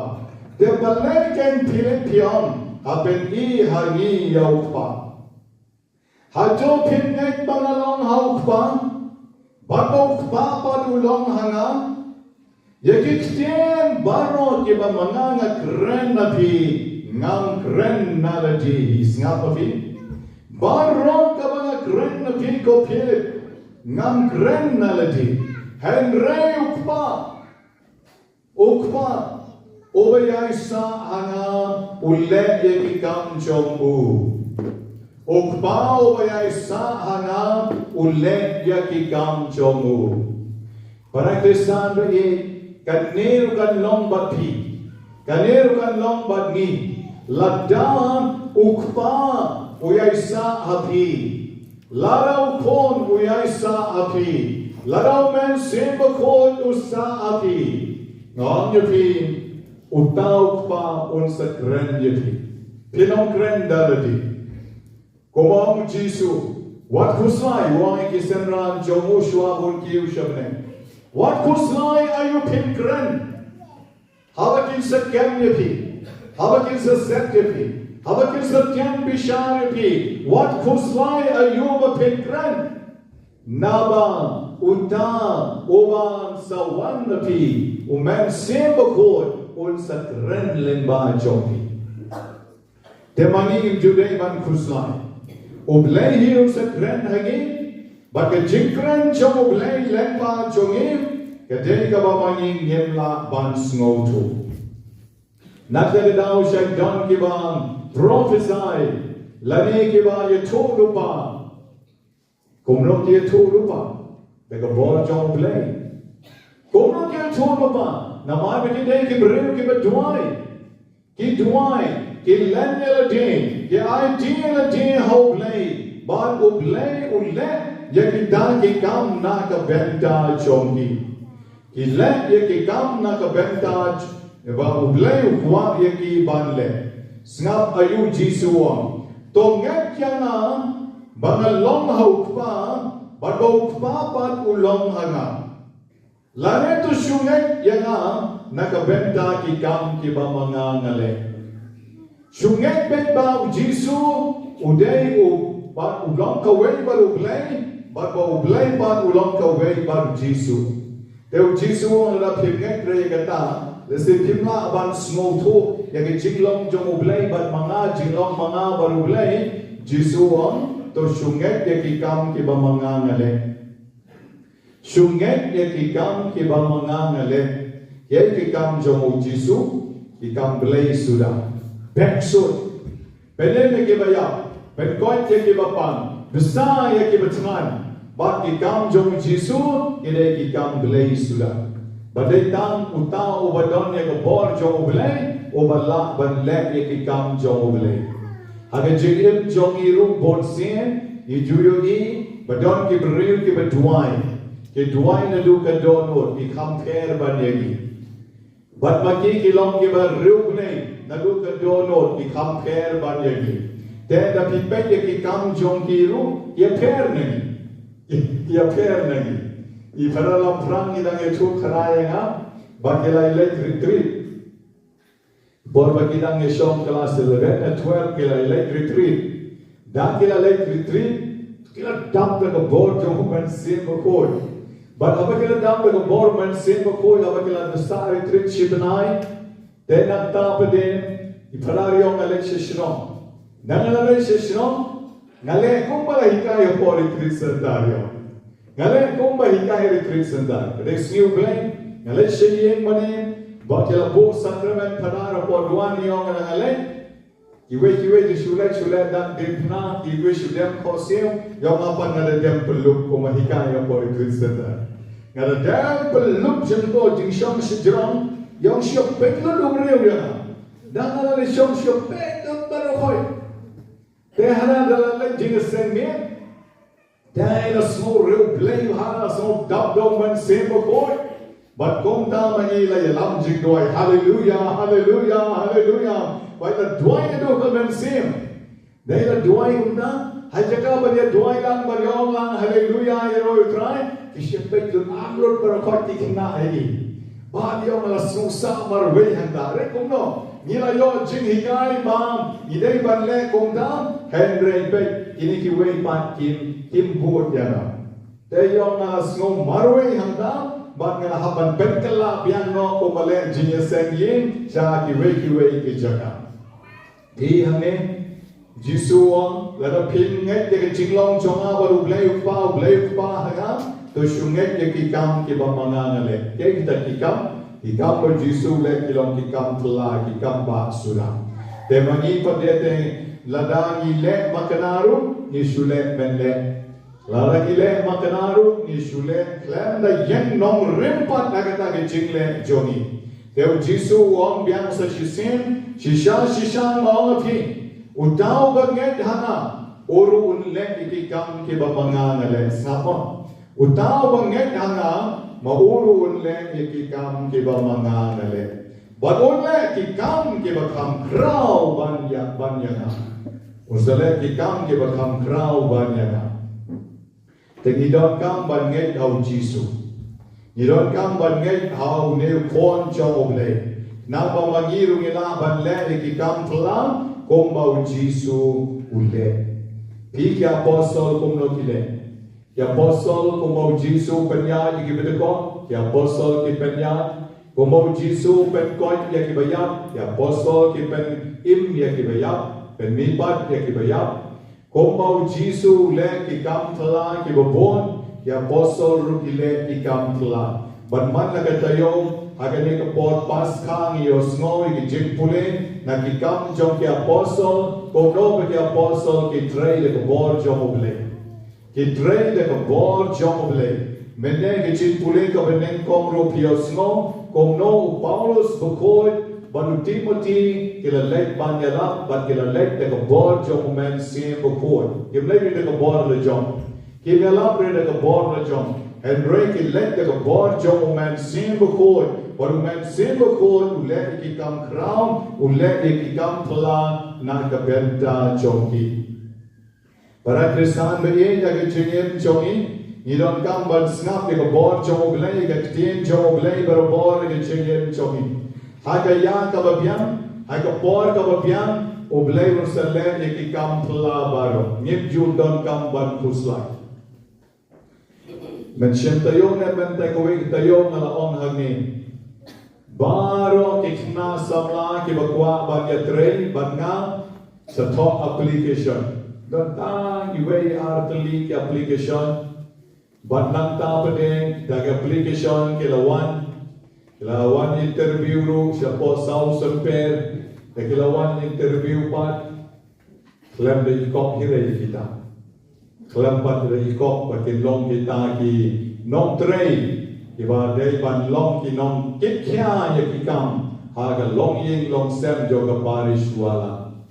de balai kan philet pion ha ben I ha ni yau pa ha jo phin ngai bangalong hau pa ba ko pa pa du long hanga Yakitien baro ke ba manganga kren na pi ngam kren na la ji ngap pi baro ka ba kren na pi ko phe ngam kren na la ji henre ukpa obaya sa hanga ulle yakikam chong u ukpa obaya sa hanga ulle yakikam chong u para Kristan be Kaneru kan long bat pi, kaneru kan long bat ni, ladam ukpa uyaisa api, larau kon uyaisa api, larau men semba kon usa api, ngam yapi utau ukpa unsa kren yapi, pinong kren daladi, komam Jisu, wat kusai wang ikisenran jomu shwa bun kiu shabne. What kuslai ayu pinkren? Habakin sa kem yapi, habakin sa set yapi, habakin sa kem bishar yapi. What kuslai ayu ba pinkren? Naba uta oban sa wan yapi, umen semba kod un sa kren lemba jopi. Temani im judai ban kuslai. Oblay hi un sa kren hagi. Baka jingkran chong oblay lempa chongim kadai ka ba manging yemla ban sngotu nakda daw siya don ki ba prophesy lani ki ba yetulu pa kumno ki yetulu pa daga bor chong oblay kumno ki yetulu pa namar be dai ki brew ki ba duai ki lenela din ki ideal din how oblay ban oblay ulle Yakita ke kam na ka benta chongi. Kile yaki kam na ka benta ba ublay ukwa yaki banle. Snap ayu Jisuwang. Tonget yana bangalong haukpa badokpa pat ulong hanga. Lane tu syunget yana nakabenta ki kam ki ba mga ngale. Syunget bet ba Jisu uday u pat ulong kaway ba ublay. But ublay pat ulong ka way bar Jisu. Teu Jisu ang la pimngai kre kata, lesi pimla aban small to, yagi jinglong jong ublay bat mga jinglong mga bar ublay, Jisu ang to syunget yagi kam ki ba mga ngale. Syunget yagi kam ki ba mga ngale. Yagi kam jong Jisu, ikam blay sudah. Beksud. Pele me ki ba ya, penkoit yagi ba pan. Besar ya kita berteman, bak kita jom Jisu, kita kita belai sudah. Badai tang utang ubadon ya kebor jom belai, ubalak banlek ya kita jom belai. Haga jilid jom iru bonsen, ijuyo I, badon ki beril ki berduai nadu kadonot, ki compare banyagi. Bad maki kilong ki beril belai, nadu kadonot, ki compare banyagi. Dan tapi baik yang kam jong kiru, ia per nagi. I dalam perang kita ngecu keraya nga, bakilai late retreat. Bor bagi kita ngesong kelas 11 and 12 kilai late retreat. Dan kita late retreat, kita dump ke bor jong man sim bakoi. But apa kita dump ke bor man sim bakoi, apa kita besar retreat shibanai, dan nak tahu pada I perariong alek session. Nangalalay session, ngale kung pala hikaya po retreat sandario. Ngale kung ba hikaya retreat sandario. Rex new blame, ngale siya yung manin, bakila po sacrament panara po duwan yung ngale. Kiwe di sulat dan dipna, kiwe sudem kosim, yung apa ngale dem peluk kung mahikaya po retreat sandario. Ngale dem peluk jengko jingsyong sejrong, yung siya peklo lumriw yan. Nangalalay siyang siya peklo barokoy. Tehana dalam lagi sengen, dah ina semua real play hana semua dap dong man semua koi, But kung ta mangi la yalam jing doi hallelujah hallelujah hallelujah. Why the doi do come sim. They the doi kung ta hajaka ba dia doi lang ba yong lang hallelujah yero try. Kisipet yun amrod para khoti kina ai. Ba dia mala susa mar we handa re kung no. Nila yo jing higai bam idei ban le kung ta Henry pe ini ki we pat kim boot yana. They yo na snow marwe handa. But ngana hapan penkala biang no ko male jinya sengyin sha ki we ki jaga di hane jisu wang la da pin ngai de jinglong chonga baru blai pa ha to shungai de ki kam ki ba manga le ke ki kam per jisu le ki long ki kam tla ki kam ba sura te mangi pa de te ladangi le makanaru ni shule ben le Lara ile makanaru ni shule klan da yang nong rimpat nagata ke jingle joni. Teu jisu wong biang sa shisin shisha maong api. Utau baget hana oru unle iki kam ke babanga le sapa. Utau baget hana mauru unle iki kam ke babanga le. Badonle ki kam ke bakam krau banya na. Usale ki kam ke bakam krau banya na. Thì don't come but get how Jesus. You don't come but get how new corn job lay. Now mangiru nila ban le ki kam tlam kom bau Jesus ule. Pi ki apostle kom no kile. Ki apostle kom bau Jesus penya ki bedeko. Ki apostle ki penya kom bau Jesus pen koi ya ki bayap. Ki apostle ki pen im ya ki bayap. Pen mipat ya ki bayap. Kung mau Jisu le ki kam tala ki babon ki apostle ru ki le ki kam tala ban man la tayo agane ka pot pas khang yo snoi ki jing pule na ki kam jong ki apostle kung no ki apostle ki trade le bor jong oble ki trade le bor jong oble menne ki jing pule ka benen kong ru pio sno kung no Paulus bukoi Banu Timothy kila lek banyala but kila lek de bor jong men sim bukoi kim lek de bor le jong kim la pre de bor le jong Henry ki lek de bor jong men sim bukoi baru men sim bukoi ule ki kam crown ule ki kam pla na ka benta jongki para Kristan be ye ja ke chingem jongi you don't come but snap de bor jong le ke tin jong le bor ke chingem jongi Haga ya kababian, haga por kababian, oblay ursalle ki kam pla baro. Ngip jul don kam ban kuslay. Mention tayo na men tayo tayo ngalaon hangin. Baro kikna samla ki bakwa ban yatre ban nga sa top application. Don tang iwe artali ki application. Ban nang ta padeng dag application kilawan. Kilawan interview ru siapa sausan per, kilawan interview pat, kelam dari ikop hirai kita, kelam pat dari ikop pakai long kita ki nong tray, iba dari pan long ki nong kit kia ya kikam, harga long ying long sem juga baris wala,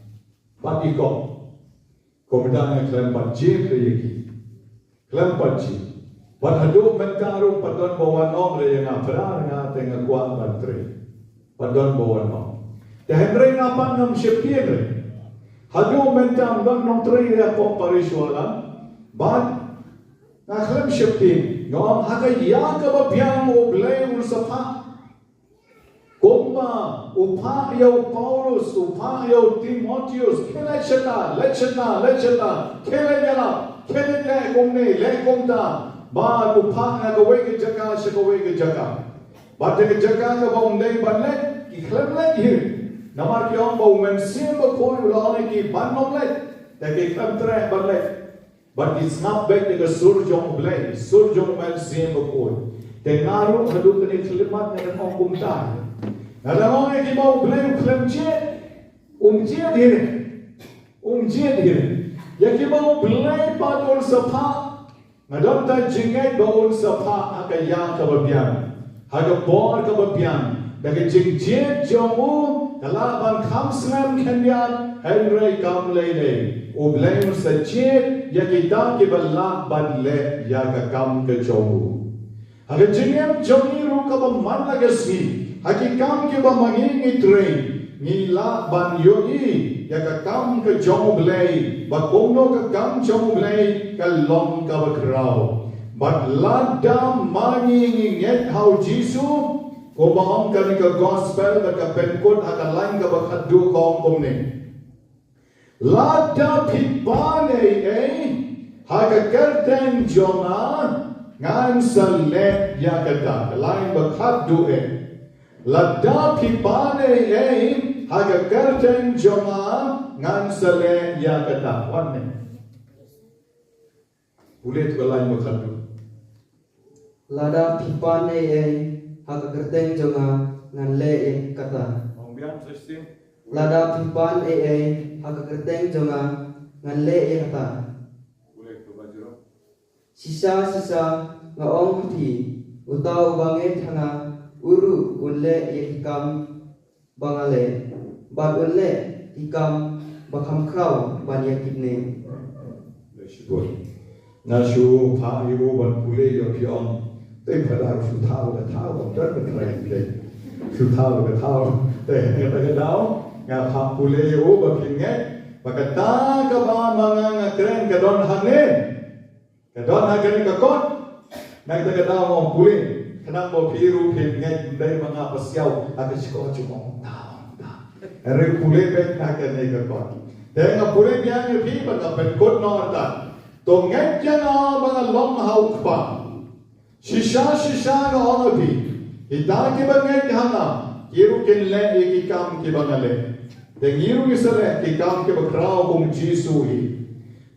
pat ikop, komentarnya kelam pat jip lagi, kelam pat jip. Pat haduh mentaru padon bawan om le yang aprar nga tengah kuat bantri. Padon bawan om. Te Henry ngapan ngam sepien re. Haduh mentam don nong tri re pok pariswala. Bad na khlem sepien. Ngom hakai ya ka babiang oblay ursapa. Kumma upah yo Paulus upah yo Timotheus kele cheta kele le kumne le kumta. Ba upah na gawe ke jaga sa gawe ke jaga. Ba te jaga ka ba undai banle ki khlem le hi. Namar ki on ba umen sim ba koi ulane ki banom le. Te ke khlem tre banle. But it's not back to the surjong blay. Surjong men sim ba koi. Te ngaru hadu ke khlemat na on kumta. Na la on ki ba blay khlem che umje dire. Ya ki ba blay pa dol sapa Ngadon ta jingai baun sapa akaya kababian. Haga bor kababian. Dagi jingjet jomu kalaban khamsnam khenyan Henry kam lele. Ublaim sajet ya kita ki balak badle ya ka kam ke jomu. Hagi jingem jongi ru ka ba man lagasni. Hagi kam ke ba mangi train. Ni la ban yoi ya ka kam ka jong blei ba kono ka kam jong blei ka long ka ba krao. But la da mangi nget how Jesus ko ba om ka ni ka gospel ba ka penkot ha lain ka ba haduh kong komne. La da pipane ha ka kerten jonga ngan salet ya ka da lain ba haduh La da pipane ha ka kerten jonga ngan salet ya ka da. One minute. Boleh tu lain ba haduh. Lada pipan hak kerteng jonga ngan le kata. Lada pipan hak kerteng jonga ngan le kata. Sisa ngaong ti utau banget hanga uru unle ikam bangale bad unle ikam bakam kraw ban yakitne. Nashu pa yu ban pule yo pion. They put out to tower the tower, don't be trained. To tower the tower, they get the down. Now, Papule over Pinget, Bakata, Kabama, Kren, Kadon Hane, Kadon Hagan, Kakot, Nak the down on Pule, Kanamo Piru, Pinget, they were up a seal, and the Scotch on down. And Rick Pule back Nakan Nakakot. Then a Pule behind your people up and good not that. Don't get Jana, but a long house. Shisha na onapi. Ita kibangay hanga. Kiru kinle ikikam kibangale. Tengiru isale ikam kibakrao kung Jisuhi.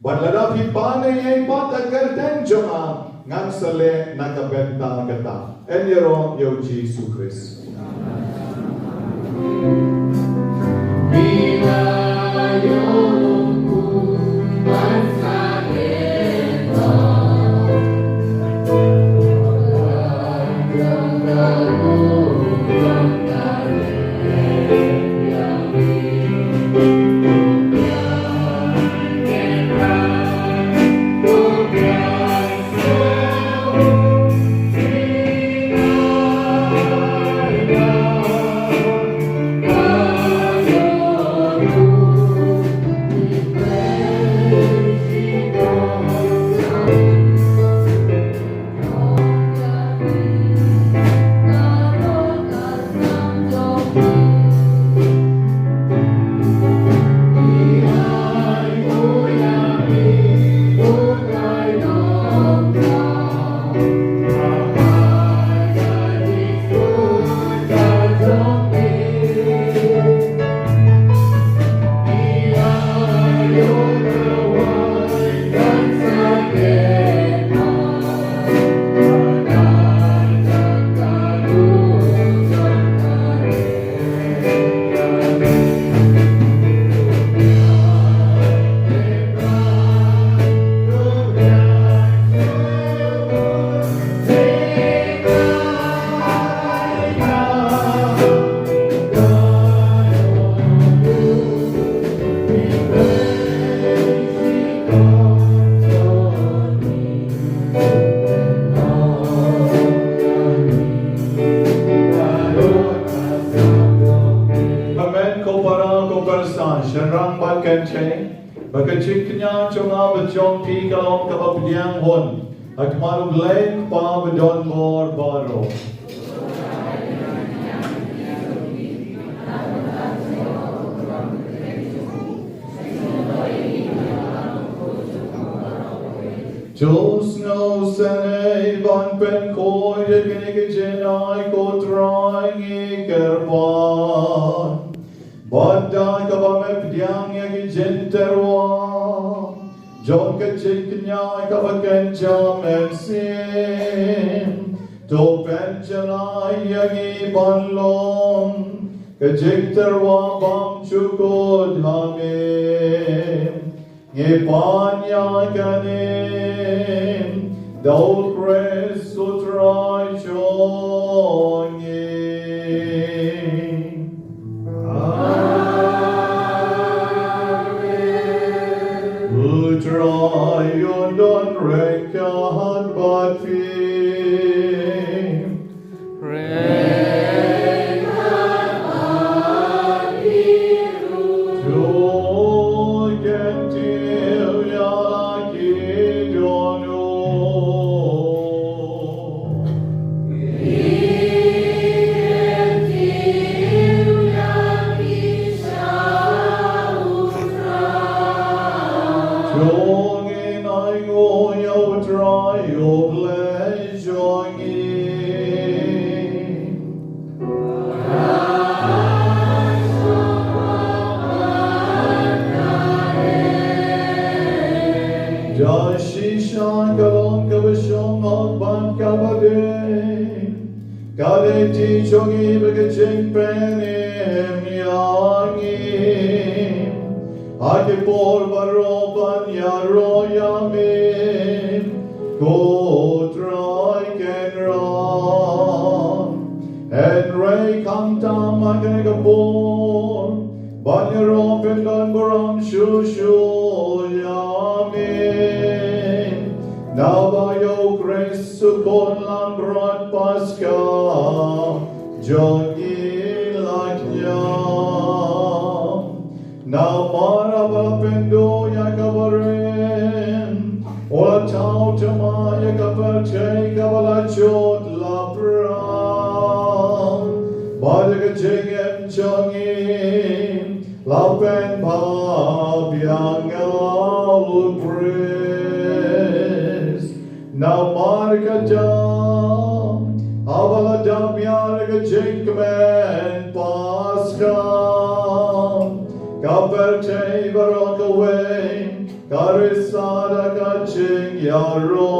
Badlada pipane ay bata kerten jama ngan sale nakabenta kata. Enyero yo Jisu Christ. Bakachiknya cuma bejong pi kalau kababiang hon. Akmalu black pa bedon bor baro. Jos no sene van pen koi de genege jenai ko trai kerpan. Badai kabame pdiang yagi jenterwa. John kachiknya kabaken jamen sim. To penjanai yagi banlom. Kachikterwa bam chukod hamim. Ngepanya kanim. Daul kres sutrai chongi. Try you don't reckon but fear. Kadeti chongi bagaching penim yangi. Ake por baroban yaro yamim. Go try can run. And ray kanta magagabor. Banyaro pendan boram shushu yamin. Navayo grace supon lang broad pasca. Jongi laknyam. Namara balapendo yakabarim. Ola tau tama yakabalte kabalachot lapram. Badaga jingem chongim. Lapen bhabyang alu praise. Namarka jam. Avala jam yarga jinkmen paskam. Kaperte varokaway. Karisada kaching yaro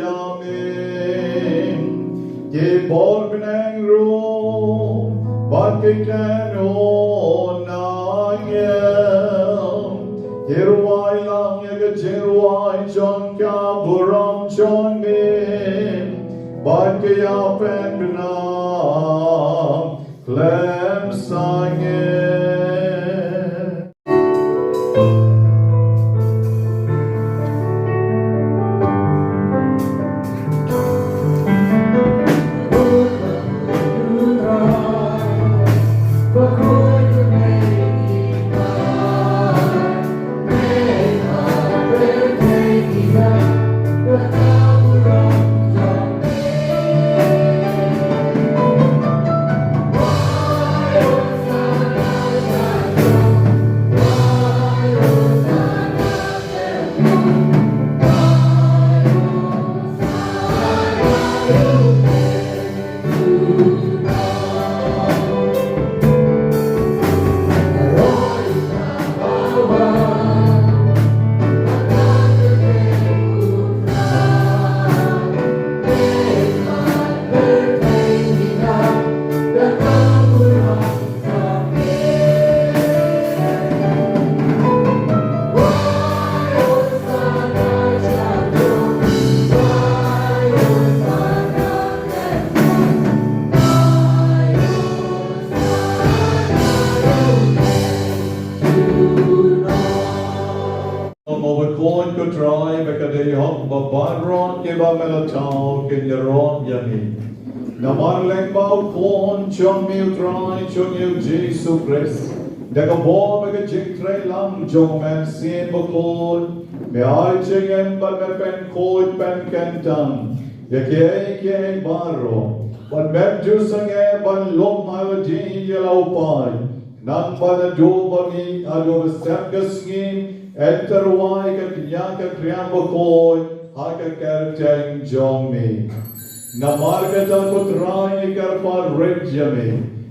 yamin. Ye borgneng room. Bakiklen o nangem. Yeruai lang yaga jeruai chonka buram chongim. Bakya pen benam. Klem sangem. Namarleng bau kon chong miu try chong yu Jesus Christ. Daga bo mega jing tray lam jong man sien bokon. Me ai ching em ban me pen koi pen kentang. Yake baro. Ban mem ju sange ban lom melody yelau pai. Nang ban do bami ado step gasngin. Enter wai ka knya ka kriam bokoi. Ha ka kerteng jong mi. Namargata putrai karpar rejame.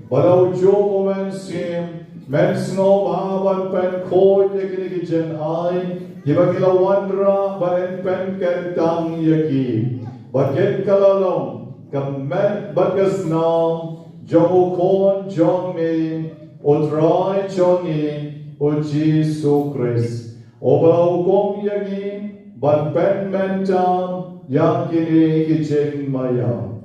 Balau jo men sim. Men snow mahaban pen koi yakini jen ai. Hibagila wandra ban pen kentang yaki. Baket kalalong. Kamet bagas nam. Jomo kon jong me. Otrai chongi. O Jesus Christ. O balau kong yaki. Ban pen mentam. Yang kini kicing maya.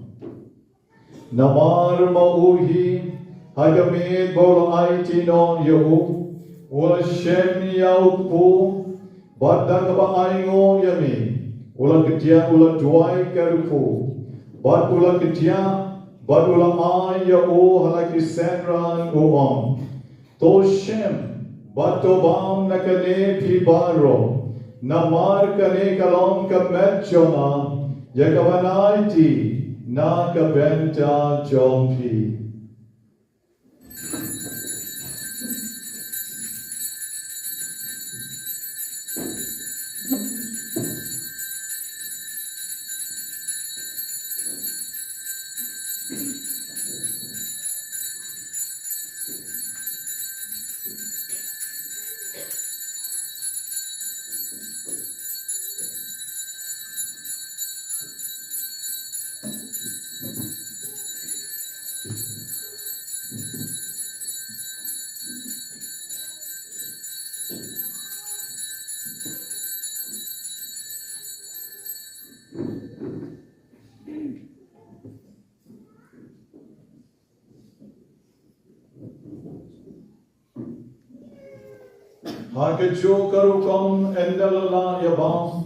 Namar mauhi hagamit bol aitinon yahu. Ula shem yaupu. Badang ba aingo yami. Ula ketia ula duai karupu. Bad ula ketia. Bad ula ay yahu halaki senran uam. To shem. Bad to bam nakane pibaro. Namar kane kalom ka medjona, yakavanaiti na ka benta jompi. Hakachu karukom endalala yabam.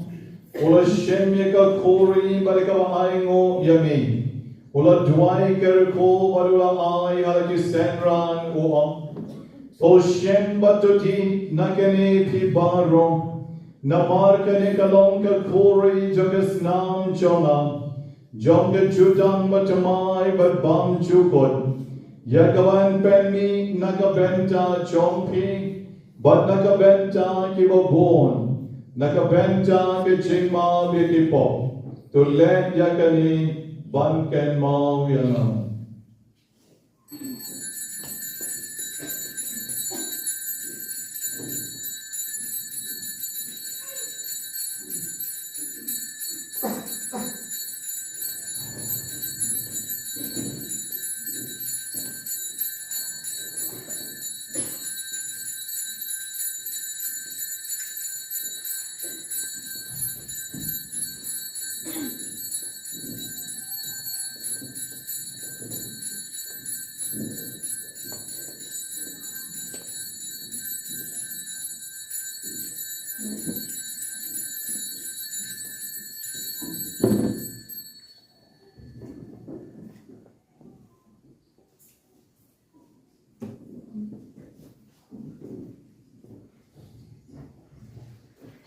Ula shemyaka kori balikawaingo yami. Ula duai kerko barula ai halakisenran uam. O shem batuti nakene pibaro. Namarkane kalonka kori jogas nam jona. Jonga jutang batamai badbam jukot. Yagawan penmi nakabenta chompi. But nakabenta kibabon. Nakabenta kichingma bikipo. To let yakani banken mau yanam.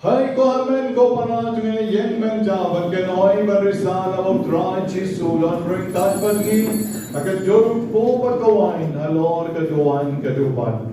Hai ko amen ko pana tunge yen men jaban ke noi barisana of dry chisulan ring tan pagi akan joru po pagkawain halor kaduan kadupan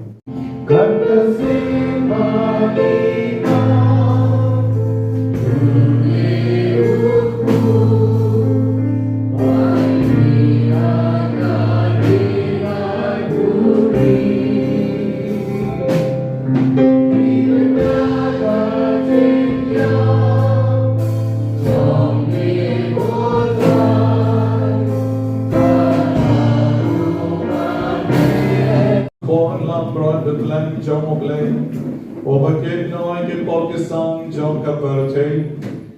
bakyndai polkisang jom kaperte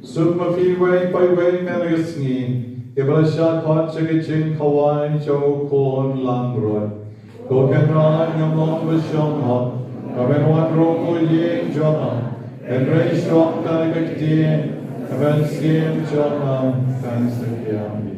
sukma fi way by way menagasni ibrasha khat chagichin khawai cho kon langrod ko kenra ngamon bashong ha kaben wat ro ko ye jona and ray strong ta gakti kaben sim jona thanks to yami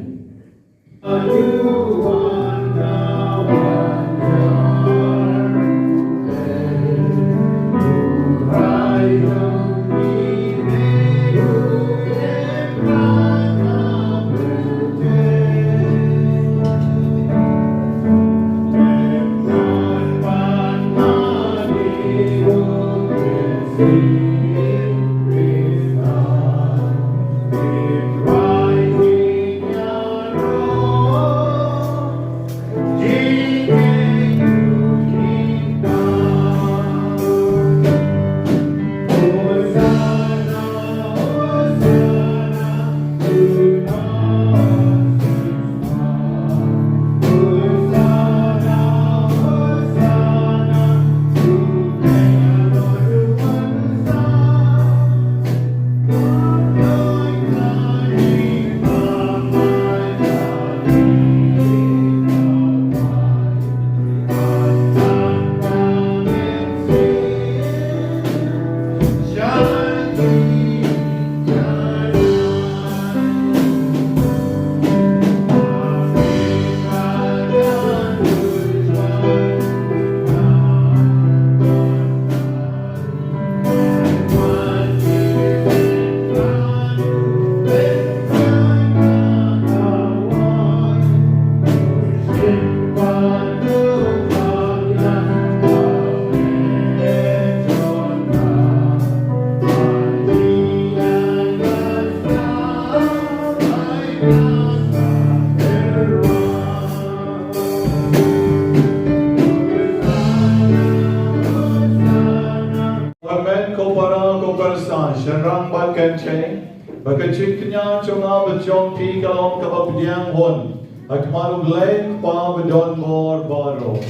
Bakachiknya chunga bachong pi kalom kapapidyang hon at maruglay pa badon mor baro.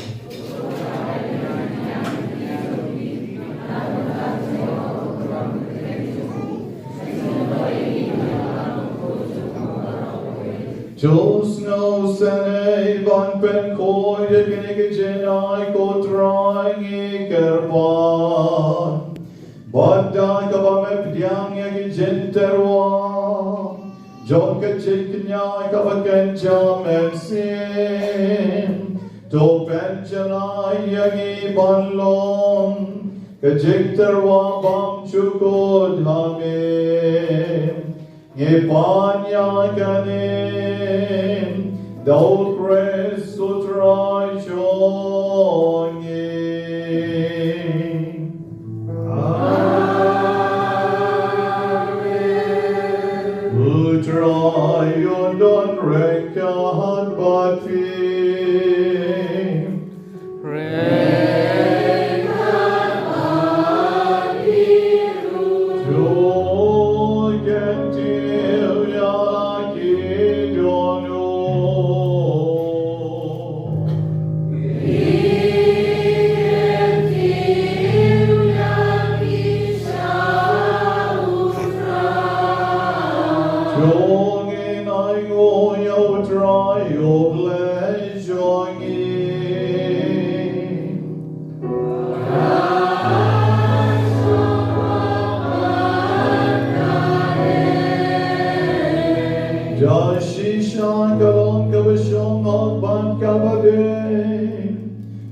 Jos no sene van pen koi de kinike jenai ko trying kerpan. Pada kavame pdiang yagi jenterwa. John kachiknya kavakan jamen sim. To penchana yagi banlom. Kajikterwa bam chukod hamim. Ngepanya kanim. Daul pres sutrai chongi. Utrai yondon rekahan batim.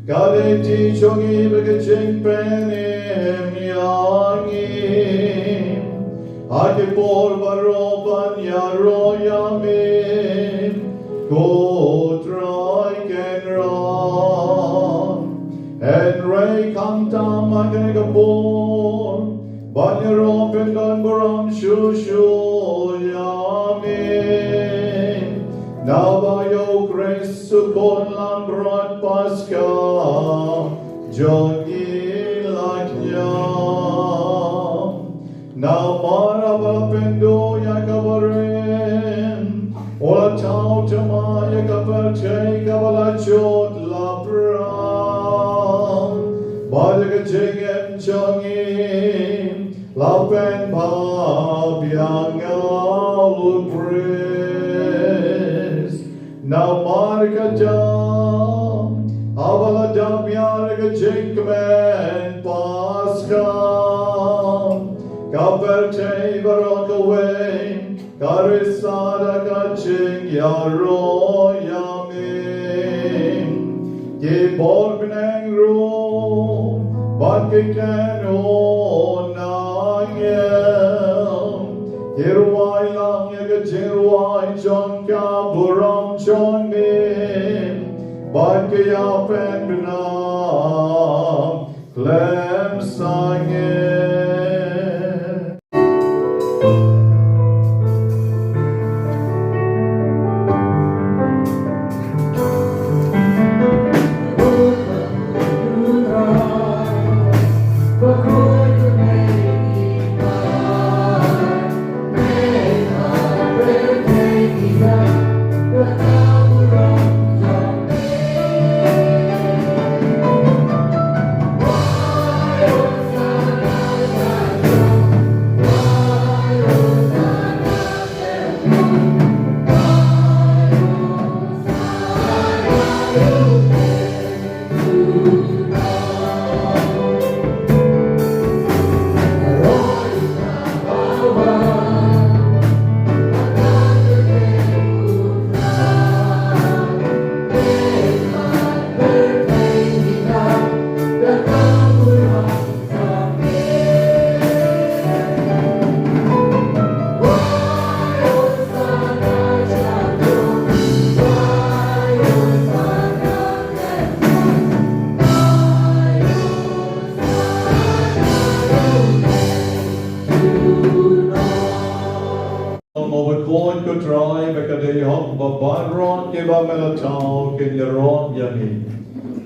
Kaleti chongi bagacheng penim yangi Ake por baroban yaro yamim Kotrai kenran En rei kantam agregabor Banyarom pendan boram shushu yamin Navayo grace supon lambrot pasca Jogi laknyam Namara balapendo yakavarim Ola tau tama yakavarte kavalachot lapram Badaga jingem changim Lapen bhabyang alupris Now Markajam, Avaladam Yarga Jinkman Paskam, Kaperte Barakaway, Karisada Kaching Yaro Yamin, Ye Borgnang Room, Bakikan O Nayam, Hirwai Lang Yaga Jirwai Jonka Buram Chonbim, Bakya Penbinam, Clem Sangin.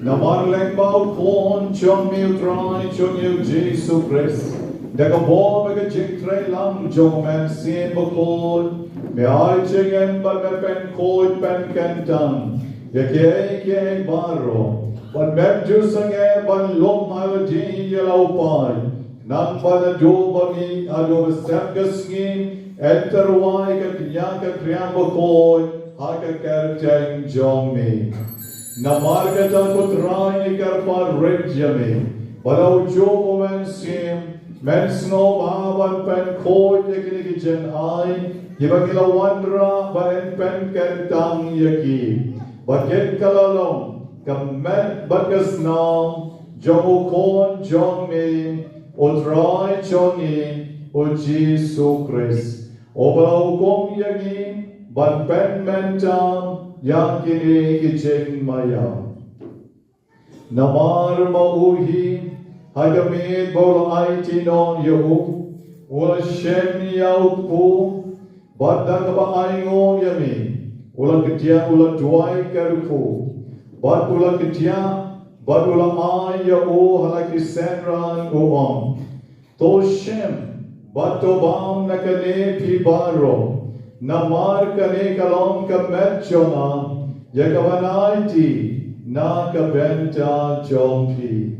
Namarleng bau kon chong miu trai chong yu Jesus Christ. Daga bo mega jing trai lam jong men sien bokon. Me ai ching en bal me pen koi pen kentam. Yake baro. Ban mem ju sange ban lom melody yelau pai. Nan ban do bami ado semgasngin enter wai ka knyaka kriam bokoi haka kerteng jong mi. Namargata putrai karpar rejame. Balau jo omen sim Mass Nobena Banyngkong yaki kichen ai, yibagila wandra baen pen kentang yaki. Baget kalalong, kamet bagas nam, jong ukon jong me, o try jong e, o Jesu Christ. Oba ukong yaki, ban pen mentam, yakini kichen maya. Namar mauhi, hagamid bola aiti non yahu, ula shem yautpu, badang ba aingo yami. Ulang ketia ulang duai karuku, bad ulang ketia, bad ulang ay o halaki senran uang. To shem, bad to bam nakane pibaro, namar kane kalom kametjona, yakavanaiti na kabenta jompi.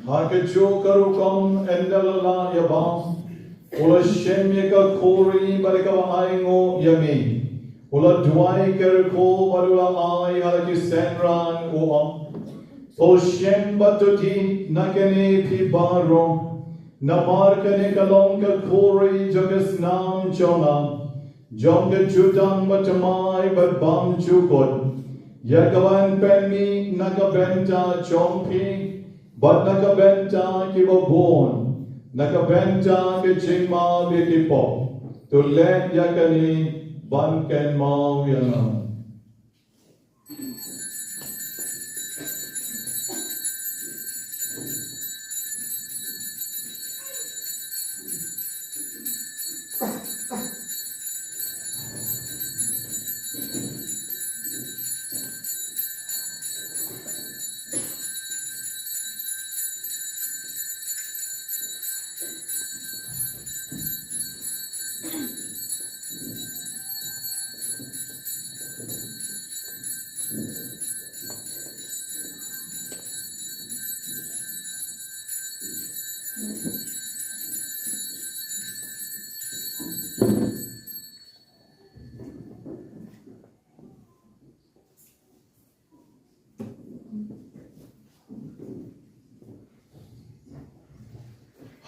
Hakacho karukam endalala yabam, ula shemyaka kori barikawa aingo yami, ula duai karko barula ai halaki senran uam, o shem batuti nakane pibaro, namar kane kalong ka kori jogas nam jona, jonga jutang batamai badbam jukot, yakawan penmi nakabenta chompi, but nakabenta kibabon, nakabenta kichingma bikipo, to let yakani banken mau yana.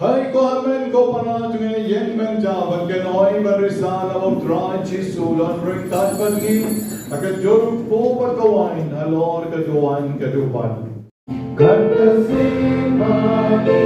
Hai ko amen ko pana tunge yen menta bakken oi barisana of dry chisulan bring that pagi akan joruk po berkawain alor keduan kedupan kata simani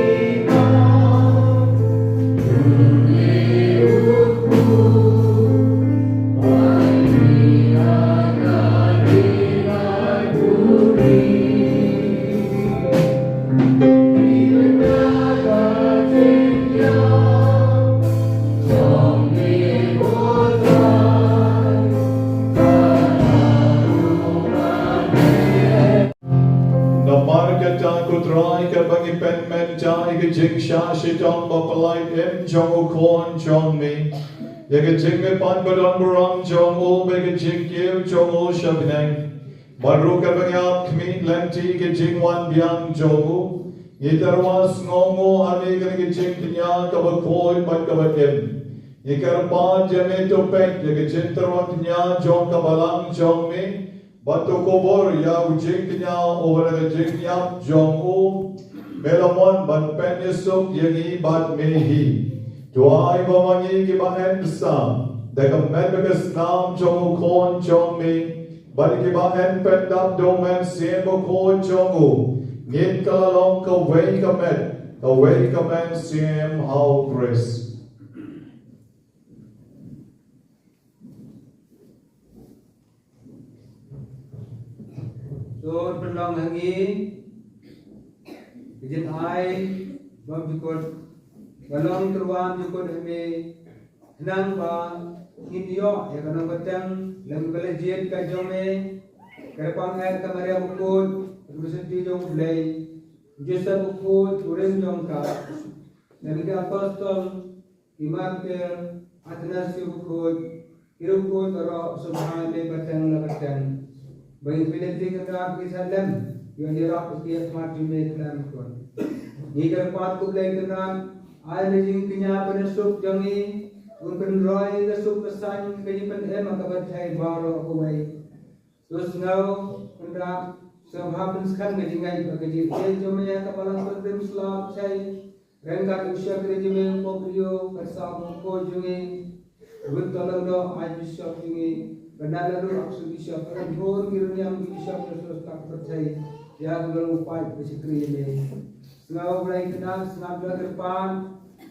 jing sha shitong bapalai em jong o kon jong mi yaga jing me pan badon baram jong o bega jing yew jong o shabnang baru ka bangap kmi lenti ke jing wan biang jong o yitarwas ngongo ane ke jing tinya ka ba koi bat ka ba em yikar pa jame to pek yaga jing tarwa tinya jong ka balang jong mi batu kobor ya jing tinya over the jing yap jong o Melamon ban pen yesuk yangi bat mehi. Tuai bamangi ki ban besam. Dekam men bekas nam jong kon jong mi. Ban ki ban pen dap domen sien bo kon jong u. Ngin kalalong ka wei ka met. Ka wei ka men siem how grace. Tuan pelong hangi Ijin ai Bam jukut Balong teruam jukut eme Henang ba Hindiyo ya kanang batang Lagu kalajian ka jome Kerepang air kamaria bukut Bersenti jom belai Jesa bukut Urim jom ka Nabi Apostol Imampir Atanasi bukut Irukut Rok Subhane batang la batang Bagi pilih kenderaan kisalam yang dirap setiap smart jume kelam kon. Jika pat ku belai kenderaan air jing kinya penasuk jangi unpen roy dasuk kesan kejipan maka bercai baro kuai. Terus ngau kenderaan sebab penskan ngejingai bagi dia jume ya kapalang penting selam cai rengkat usia kerjime poblio bersama ko jungi betul do aju syok jungi benar lalu aku bisa perempuan kiranya bisa terus tak percaya yang berupaya bersikri ini. Selalu mulai kenal sengaja depan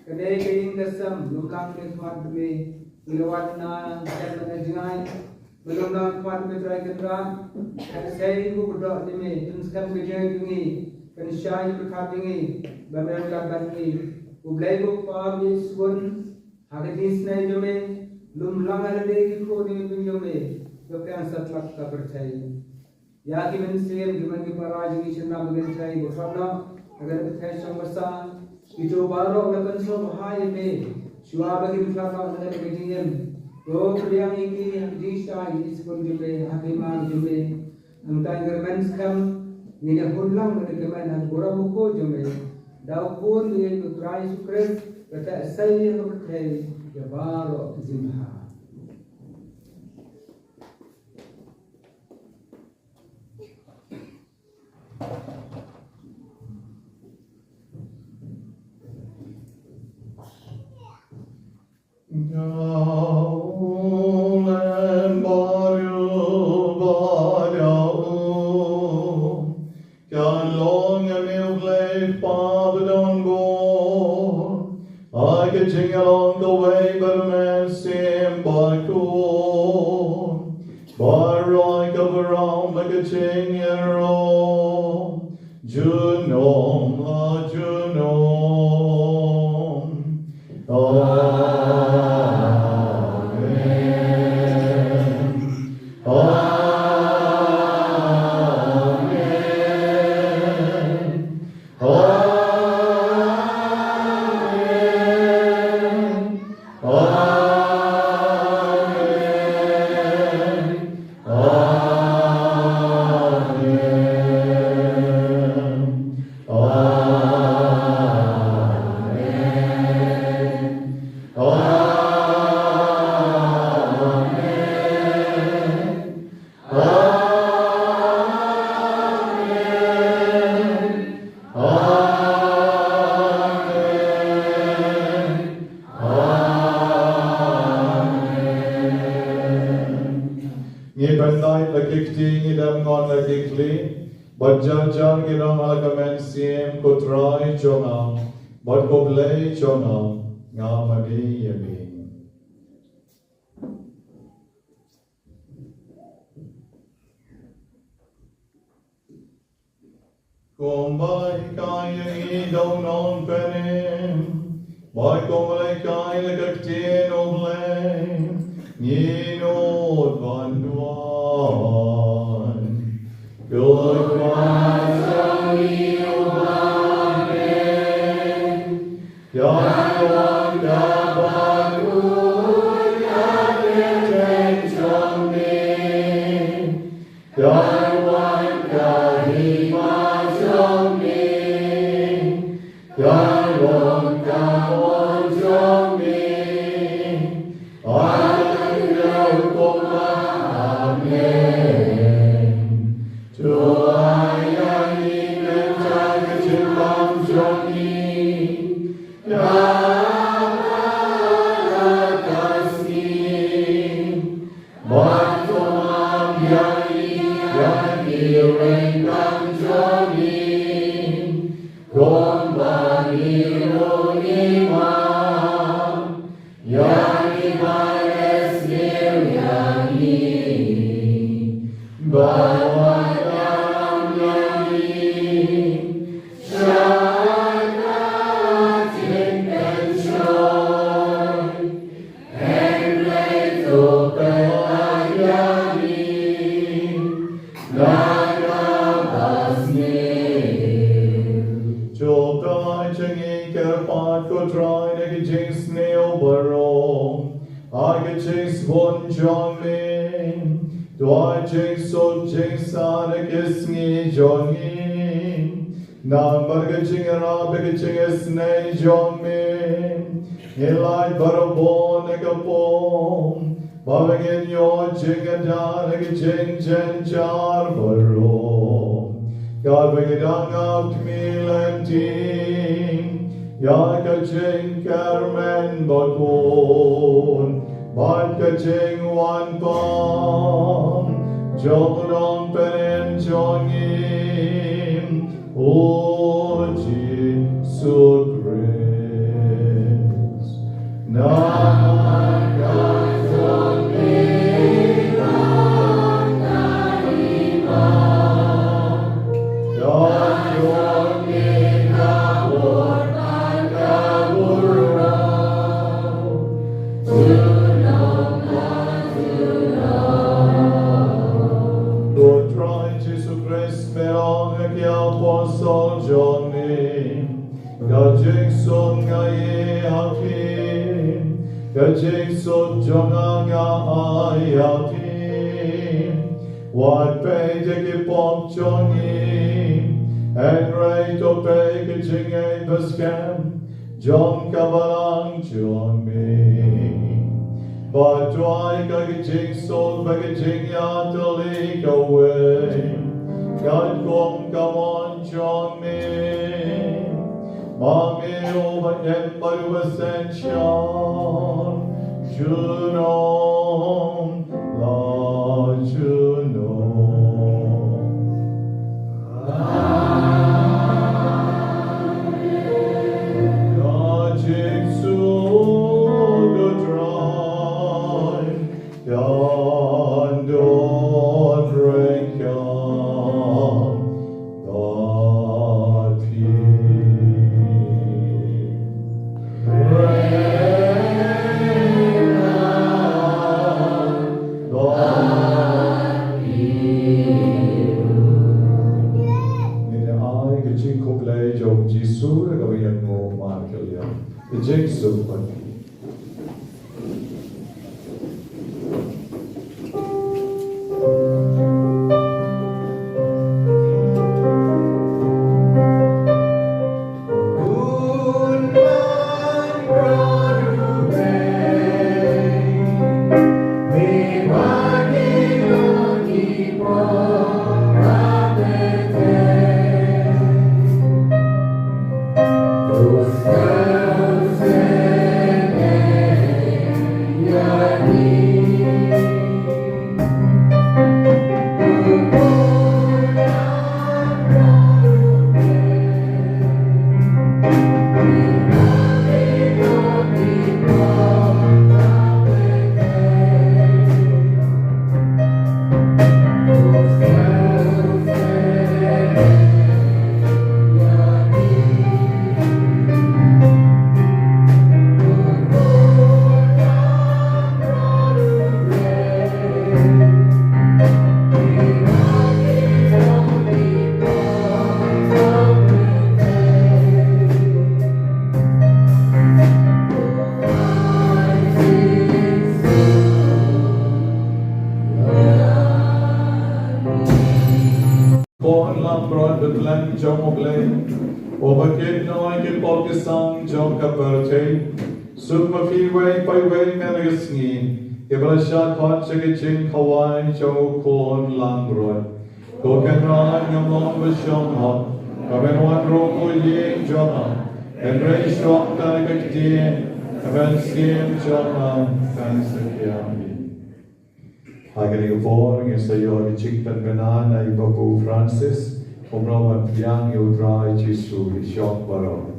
kedai kain kesem belum lagi smart demi lewat na dan mengajian belum lagi smart metrai kendaraan saya itu berdoa demi tentukan kerja ini pensyai berkat ini benar lakukan ini ubelai buka bisun hari ini senai jome belum lama lagi ko ni pinjome dokter satlak ka percaya ya ki mensiam gimana ki paraj ni chana mengentai bosana agar percaya samasa itu baru lakukan so bahaya me shua bagi belakang dengan kejadian to yang ini disa ini sepun jube hati mang jube angkai german skam ni dah pulang dari kemana orang buku jube dah pun dia utrai sukres kata saya percaya ya baru zimha Along the way, but a man stand by cool. By right of around like a chain arrow. Junom, Junom. Amen. Amen. Berjajar kita malakamen siem kutrai jonga, berkoblei jonga, ngamadi yamin. Kumbai kaya idong non penem, bai kumbai kaya lekaktin oblem, ninod banduan. Good Master, you Amen. Yang dapat ucapkan jami, yang kahima jami, yang kawan jami, Job dai changi kerpat ko try ne jings neo baro. I jings bon jongmin. Do I jings so jings sane kisni jongin. Number jing arabic jings ne jongmin. Ilai barabon ne kapon. Bavagin yo jing adan ne jing jen jar baro. God begedang out milenting, Yaka jing karmen bakun, Badka jing wan pam, Jodong penen jongim, Oji so grace. Apostle Johnny, Gajing Son Gaye Hakim, Gajing Son Jonanga Ayatim, What pay the Pop Johnny, and Ray to pay Gajing A Bascam, John Kabalang John Me. But why Gajing Son Bagajing Yatalik away? God come on, John me. Mommy over and by ascension. Juno, la Juno. God jigsu the drive. God don't break Shot hot chicken Hawaii chow corn langrod. Go can run your mom with Sean hot. Come and one room with ye Jonah. And raise rock like a deer. And then skim Jonah. Thanks to Kiami. Hagani Vong is a yogi chicken banana Ibabu Francis. From Roman Yang you dry Jisu shot barrow.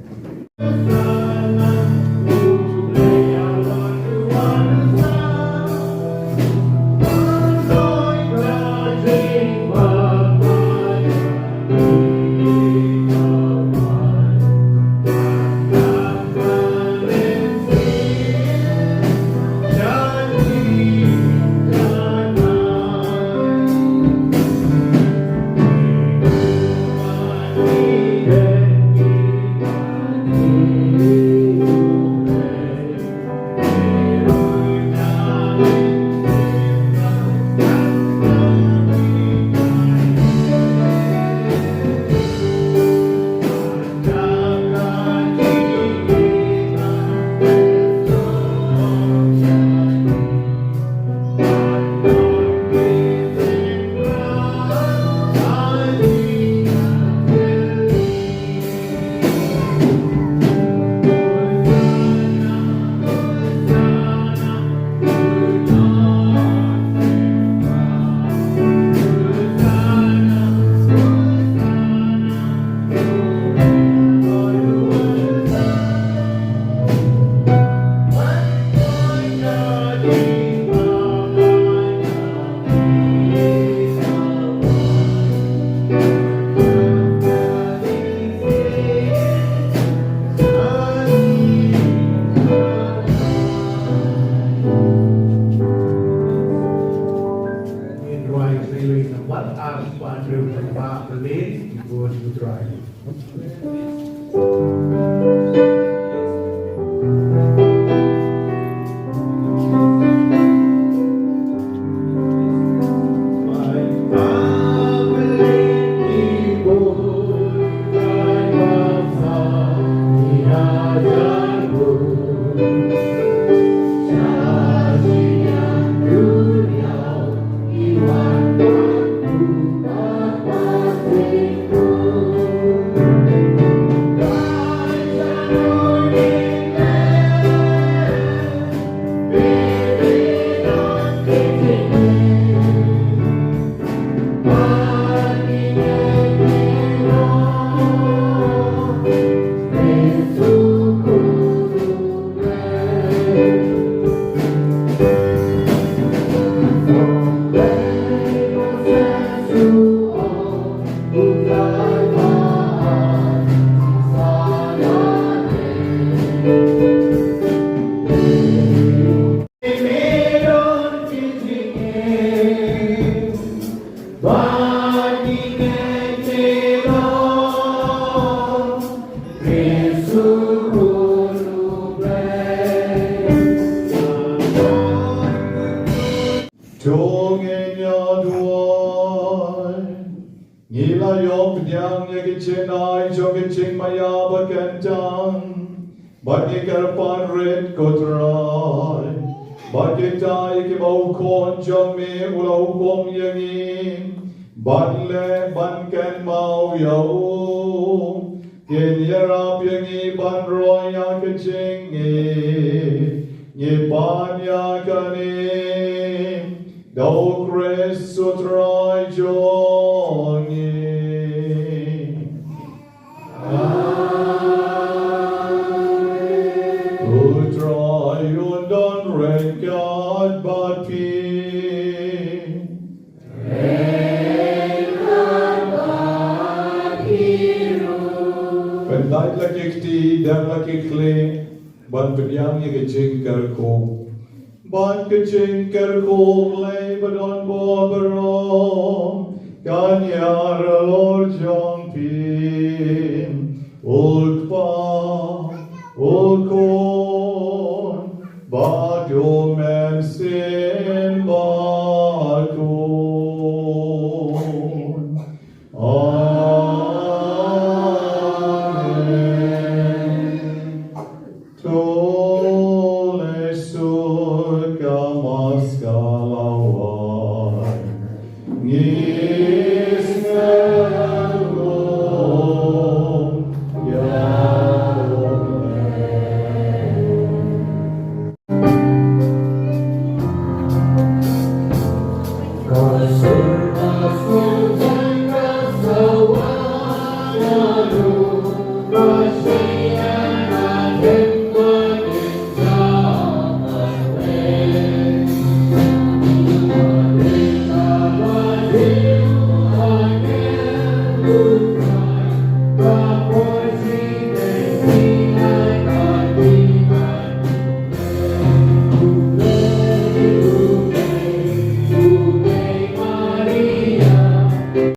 in ikut putra. Bakyndai ki mau kon jong me ulau kom yang in ban le ban ken mau yau ken yarap yang i ban roy ya ke ching ni ban ya kani dau kres sutrai jong God but peace. Pendai lagi kti dan lagi kle ban penyang ye kecing kerko ban kecing kerko le badon bo berom kan ya lor jong pin ul